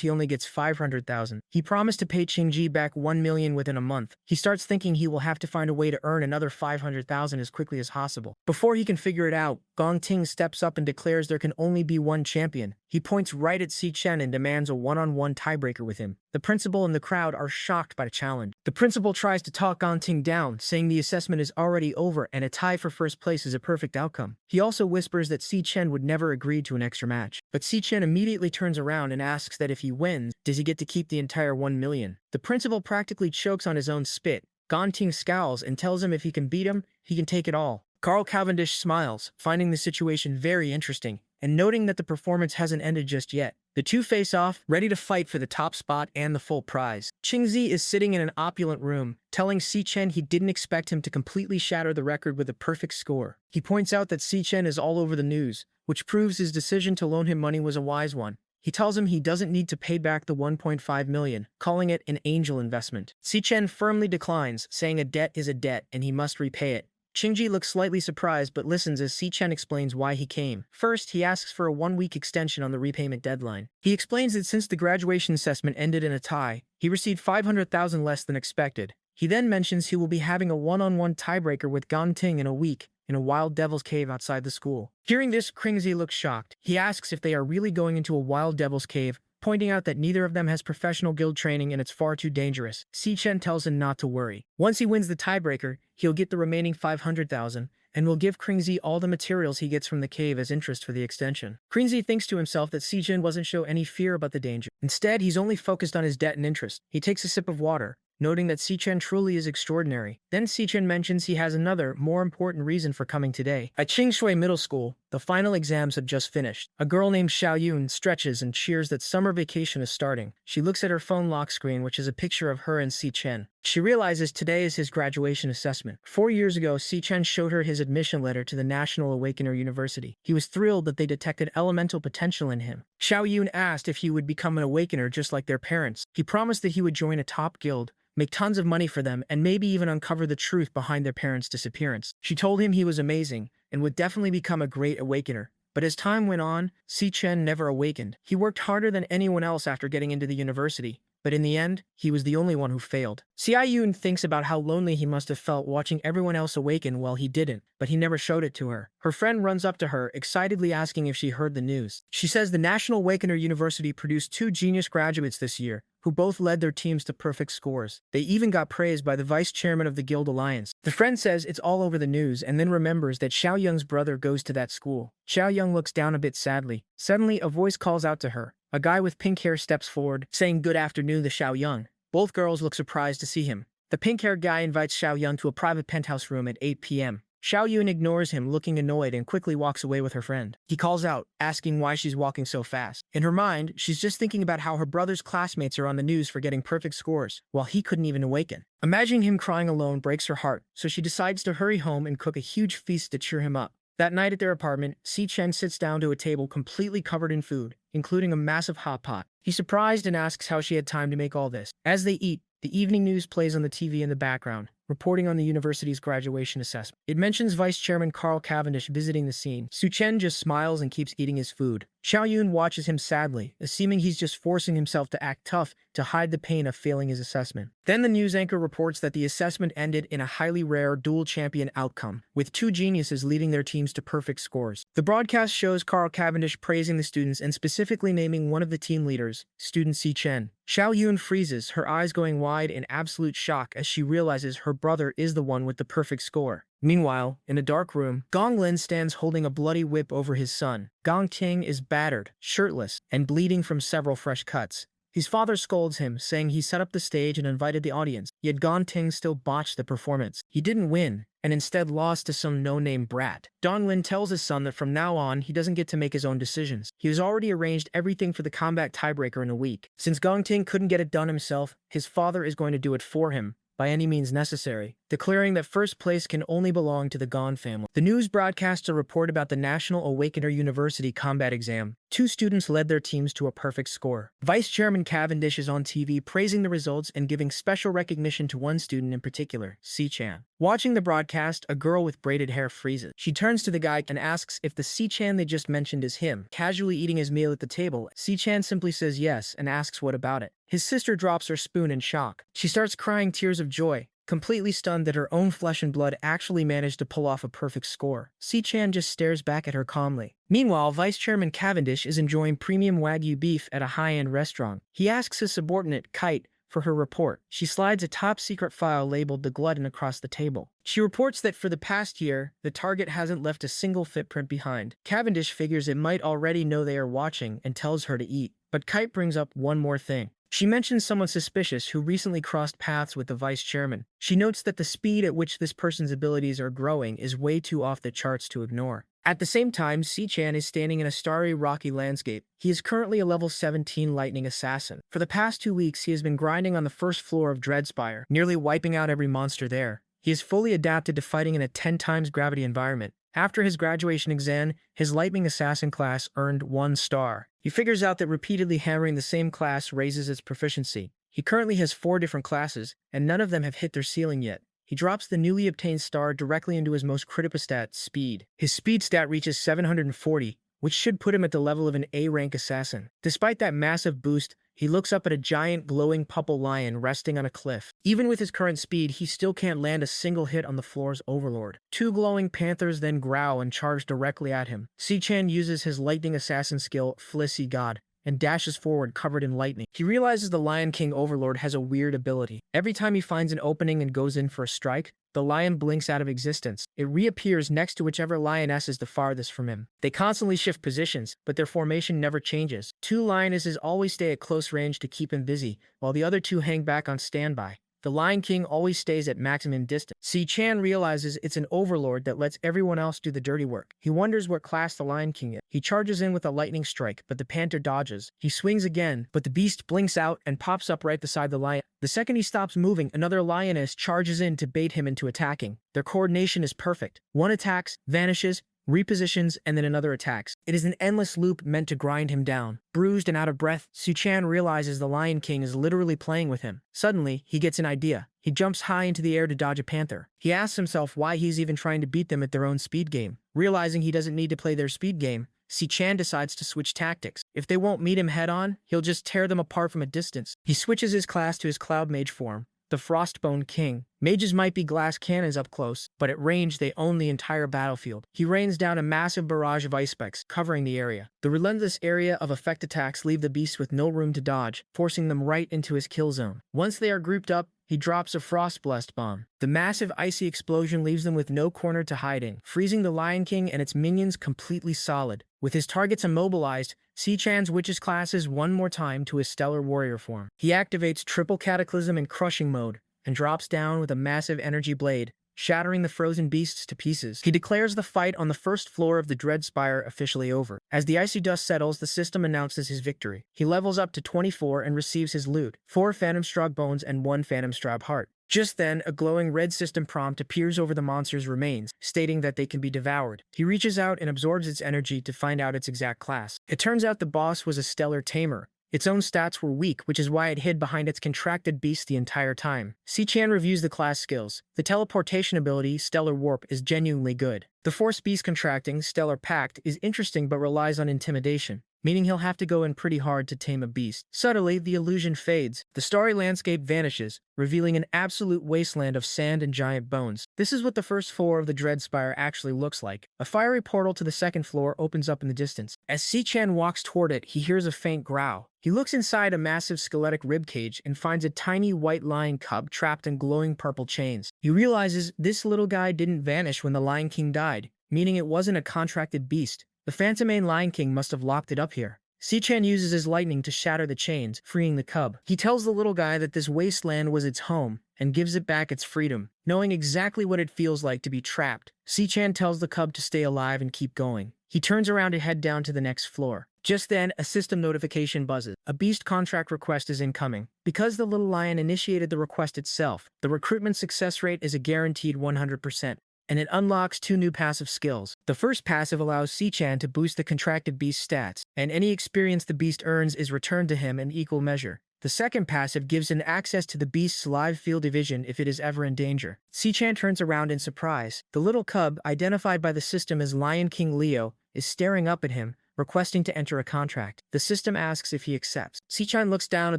he only gets 500,000. He promised to pay Qingji back 1 million within a month. He starts thinking he will have to find a way to earn another 500,000 as quickly as possible. Before he can figure it out, Gongting steps up and declares there can only be one champion. He points right at Si Chen and demands a one-on-one tiebreaker with him. The principal and the crowd are shocked by the challenge. The principal tries to talk Gongting down, saying the assessment is already over and a tie for first place is a perfect outcome. He also whispers that Si Chen would never agree to an extra match. But Si Chen immediately turns around and asks that if he wins, does he get to keep the entire 1 million? The principal practically chokes on his own spit. Gongting scowls and tells him if he can beat him, he can take it all. Carl Cavendish smiles, finding the situation very interesting, and noting that the performance hasn't ended just yet. The two face off, ready to fight for the top spot and the full prize. Qingzi is sitting in an opulent room, telling Si Chen he didn't expect him to completely shatter the record with a perfect score. He points out that Si Chen is all over the news, which proves his decision to loan him money was a wise one. He tells him he doesn't need to pay back the 1.5 million, calling it an angel investment. Si Chen firmly declines, saying a debt is a debt and he must repay it. Qingji looks slightly surprised but listens as Si Chen explains why he came. First, he asks for a 1-week extension on the repayment deadline. He explains that since the graduation assessment ended in a tie, he received 500,000 less than expected. He then mentions he will be having a one-on-one tiebreaker with Gongting in a week, in a wild devil's cave outside the school. Hearing this, Qingzi looks shocked. He asks if they are really going into a wild devil's cave, pointing out that neither of them has professional guild training and it's far too dangerous. Si Chen tells him not to worry. Once he wins the tiebreaker, he'll get the remaining 500,000 and will give Qingzi all the materials he gets from the cave as interest for the extension. Qingzi thinks to himself that Si Chen wasn't show any fear about the danger. Instead, he's only focused on his debt and interest. He takes a sip of water, noting that Si Chen truly is extraordinary. Then Si Chen mentions he has another, more important reason for coming today. At Qingshui Middle School, The final exams have just finished. A girl named Xiao Yun stretches and cheers that summer vacation is starting. She looks at her phone lock screen, which is a picture of her and Si Chen. She realizes today is his graduation assessment. 4 years ago, Si Chen showed her his admission letter to the National Awakener University. He was thrilled that they detected elemental potential in him. Xiao Yun asked if he would become an awakener just like their parents. He promised that he would join a top guild, make tons of money for them, and maybe even uncover the truth behind their parents' disappearance. She told him he was amazing and would definitely become a great awakener. But as time went on, Si Chen never awakened. He worked harder than anyone else after getting into the university, but in the end, he was the only one who failed. Xiao Yun thinks about how lonely he must have felt watching everyone else awaken while he didn't, but he never showed it to her. Her friend runs up to her, excitedly asking if she heard the news. She says the National Awakener University produced 2 genius graduates this year, who both led their teams to perfect scores. They even got praised by the vice chairman of the Guild Alliance. The friend says it's all over the news and then remembers that Xiao Yung's brother goes to that school. Xiao Yung looks down a bit sadly. Suddenly, a voice calls out to her. A guy with pink hair steps forward, saying good afternoon to Xiao Yung. Both girls look surprised to see him. The pink-haired guy invites Xiao Yung to a private penthouse room at 8 p.m. Xiao Yun ignores him, looking annoyed, and quickly walks away with her friend. He calls out, asking why she's walking so fast. In her mind, she's just thinking about how her brother's classmates are on the news for getting perfect scores, while he couldn't even awaken. Imagining him crying alone breaks her heart, so she decides to hurry home and cook a huge feast to cheer him up. That night at their apartment, Si Chen sits down to a table completely covered in food, including a massive hot pot. He's surprised and asks how she had time to make all this. As they eat, the evening news plays on the TV in the background, reporting on the university's graduation assessment. It mentions Vice Chairman Carl Cavendish visiting the scene. Su Chen just smiles and keeps eating his food. Xiao Yun watches him sadly, assuming he's just forcing himself to act tough to hide the pain of failing his assessment. Then the news anchor reports that the assessment ended in a highly rare dual champion outcome, with 2 geniuses leading their teams to perfect scores. The broadcast shows Carl Cavendish praising the students and specifically naming one of the team leaders, student Si Chen. Xiao Yun freezes, her eyes going wide in absolute shock as she realizes her brother is the one with the perfect score. Meanwhile, in a dark room, Gong Lin stands holding a bloody whip over his son. Gong Ting is battered, shirtless, and bleeding from several fresh cuts. His father scolds him, saying he set up the stage and invited the audience, yet Gong Ting still botched the performance. He didn't win, and instead lost to some no-name brat. Dong Lin tells his son that from now on, he doesn't get to make his own decisions. He has already arranged everything for the combat tiebreaker in a week. Since Gong Ting couldn't get it done himself, his father is going to do it for him, by any means necessary, declaring that first place can only belong to the Gon family. The news broadcasts a report about the National Awakener University combat exam. 2 students led their teams to a perfect score. Vice Chairman Cavendish is on TV praising the results and giving special recognition to one student in particular, Si Chan. Watching the broadcast, a girl with braided hair freezes. She turns to the guy and asks if the Si Chan they just mentioned is him. Casually eating his meal at the table, Si Chan simply says yes and asks what about it. His sister drops her spoon in shock. She starts crying tears of joy, completely stunned that her own flesh and blood actually managed to pull off a perfect score. Si Chan just stares back at her calmly. Meanwhile, Vice Chairman Cavendish is enjoying premium Wagyu beef at a high-end restaurant. He asks his subordinate, Kite, for her report. She slides a top-secret file labeled The Glutton across the table. She reports that for the past year, the target hasn't left a single footprint behind. Cavendish figures it might already know they are watching and tells her to eat. But Kite brings up one more thing. She mentions someone suspicious who recently crossed paths with the vice chairman. She notes that the speed at which this person's abilities are growing is way too off the charts to ignore. At the same time, Si Chan is standing in a starry, rocky landscape. He is currently a level 17 lightning assassin. For the past 2 weeks, he has been grinding on the first floor of Dreadspire, nearly wiping out every monster there. He is fully adapted to fighting in a 10 times gravity environment. After his graduation exam, his lightning assassin class earned 1 star. He figures out that repeatedly hammering the same class raises its proficiency. He currently has 4 different classes, and none of them have hit their ceiling yet. He drops the newly obtained star directly into his most critical stat, speed. His speed stat reaches 740, which should put him at the level of an A-rank assassin. Despite that massive boost, he looks up at a giant glowing purple lion resting on a cliff. Even with his current speed, he still can't land a single hit on the floor's overlord. 2 glowing panthers then growl and charge directly at him. Si Chan uses his lightning assassin skill, Felicity God, and dashes forward covered in lightning. He realizes the Lion King Overlord has a weird ability. Every time he finds an opening and goes in for a strike, the lion blinks out of existence. It reappears next to whichever lioness is the farthest from him. They constantly shift positions, but their formation never changes. 2 lionesses always stay at close range to keep him busy, while the other 2 hang back on standby. The Lion King always stays at maximum distance. Si-chan realizes it's an overlord that lets everyone else do the dirty work. He wonders what class the Lion King is. He charges in with a lightning strike, but the panther dodges. He swings again, but the beast blinks out and pops up right beside the lion. The second he stops moving, another lioness charges in to bait him into attacking. Their coordination is perfect. One attacks, vanishes, repositions, and then another attacks. It is an endless loop meant to grind him down. Bruised and out of breath, Si-chan realizes the Lion King is literally playing with him. Suddenly, he gets an idea. He jumps high into the air to dodge a panther. He asks himself why he's even trying to beat them at their own speed game. Realizing he doesn't need to play their speed game, Si-chan decides to switch tactics. If they won't meet him head-on, he'll just tear them apart from a distance. He switches his class to his Cloud Mage form, the Frostbone King. Mages might be glass cannons up close, but at range they own the entire battlefield. He rains down a massive barrage of ice specks, covering the area. The relentless area of effect attacks leave the beast with no room to dodge, forcing them right into his kill zone. Once they are grouped up, he drops a Frost-Blessed bomb. The massive icy explosion leaves them with no corner to hide in, freezing the Lion King and its minions completely solid. With his targets immobilized, Si-chan switches classes one more time to his Stellar Warrior form. He activates Triple Cataclysm in Crushing mode, and drops down with a massive energy blade, shattering the frozen beasts to pieces. He declares the fight on the first floor of the Dread Spire officially over. As the icy dust settles, the system announces his victory. He levels up to 24 and receives his loot, 4 Phantom Strahd bones and 1 Phantom Strahd heart. Just then, a glowing red system prompt appears over the monster's remains, stating that they can be devoured. He reaches out and absorbs its energy to find out its exact class. It turns out the boss was a Stellar Tamer. Its own stats were weak, which is why it hid behind its contracted beast the entire time. Si-chan reviews the class skills. The teleportation ability, Stellar Warp, is genuinely good. The Force Beast Contracting, Stellar Pact, is interesting but relies on intimidation, meaning he'll have to go in pretty hard to tame a beast. Subtly, the illusion fades. The starry landscape vanishes, revealing an absolute wasteland of sand and giant bones. This is what the first floor of the Dread Spire actually looks like. A fiery portal to the second floor opens up in the distance. As Si-chan walks toward it, he hears a faint growl. He looks inside a massive skeletic ribcage and finds a tiny white lion cub trapped in glowing purple chains. He realizes this little guy didn't vanish when the Lion King died, meaning it wasn't a contracted beast. The Phantomane Lion King must have locked it up here. Si-chan uses his lightning to shatter the chains, freeing the cub. He tells the little guy that this wasteland was its home, and gives it back its freedom. Knowing exactly what it feels like to be trapped, Si-chan tells the cub to stay alive and keep going. He turns around to head down to the next floor. Just then, a system notification buzzes. A beast contract request is incoming. Because the little lion initiated the request itself, the recruitment success rate is a guaranteed 100%. And it unlocks 2 new passive skills. The first passive allows Si-chan to boost the contracted beast stats, and any experience the beast earns is returned to him in equal measure. The second passive gives him access to the beast's live field of vision if it is ever in danger. Si-chan turns around in surprise. The little cub, identified by the system as Lion King Leo, is staring up at him, requesting to enter a contract. The system asks if he accepts. Si-chan looks down at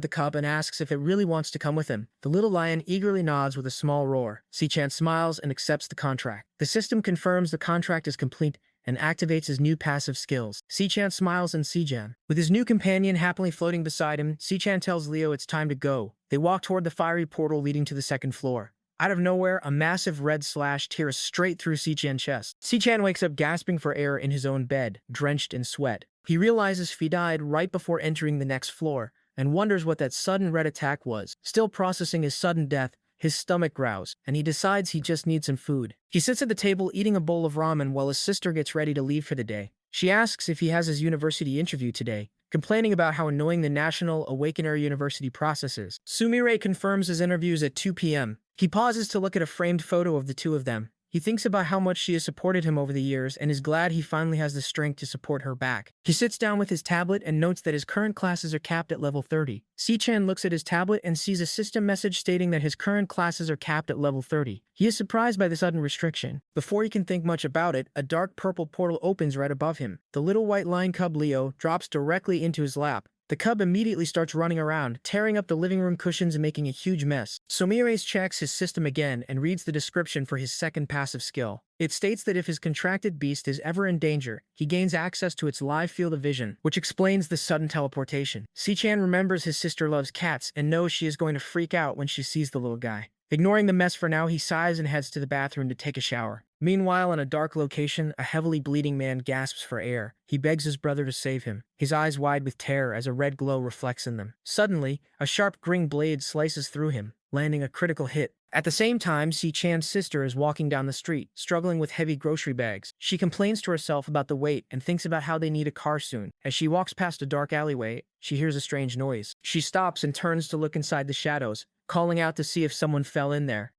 the cub and asks if it really wants to come with him. The little lion eagerly nods with a small roar. Si-chan smiles and accepts the contract. The system confirms the contract is complete and activates his new passive skills. Si-chan smiles and Si-chan. With his new companion happily floating beside him, Si-chan tells Leo it's time to go. They walk toward the fiery portal leading to the second floor. Out of nowhere, a massive red slash tears straight through Si-chan's chest. Si-chan wakes up gasping for air in his own bed, drenched in sweat. He realizes he died right before entering the next floor, and wonders what that sudden red attack was. Still processing his sudden death, his stomach growls, and he decides he just needs some food. He sits at the table eating a bowl of ramen while his sister gets ready to leave for the day. She asks if he has his university interview today, complaining about how annoying the National Awakener University process is. Sumire confirms his interviews at 2 p.m. He pauses to look at a framed photo of the two of them. He thinks about how much she has supported him over the years and is glad he finally has the strength to support her back. He sits down with his tablet and notes that his current classes are capped at level 30. Si-chan looks at his tablet and sees a system message stating that his current classes are capped at level 30. He is surprised by the sudden restriction. Before he can think much about it, a dark purple portal opens right above him. The little white lion cub Leo drops directly into his lap. The cub immediately starts running around, tearing up the living room cushions and making a huge mess. Sumire checks his system again and reads the description for his second passive skill. It states that if his contracted beast is ever in danger, he gains access to its live field of vision, which explains the sudden teleportation. Si-chan remembers his sister loves cats and knows she is going to freak out when she sees the little guy. Ignoring the mess for now, he sighs and heads to the bathroom to take a shower. Meanwhile, in a dark location, a heavily bleeding man gasps for air. He begs his brother to save him, his eyes wide with terror as a red glow reflects in them. Suddenly, a sharp green blade slices through him, landing a critical hit. At the same time, Si-chan's sister is walking down the street, struggling with heavy grocery bags. She complains to herself about the weight and thinks about how they need a car soon. As she walks past a dark alleyway, she hears a strange noise. She stops and turns to look inside the shadows, calling out to see if someone fell in there.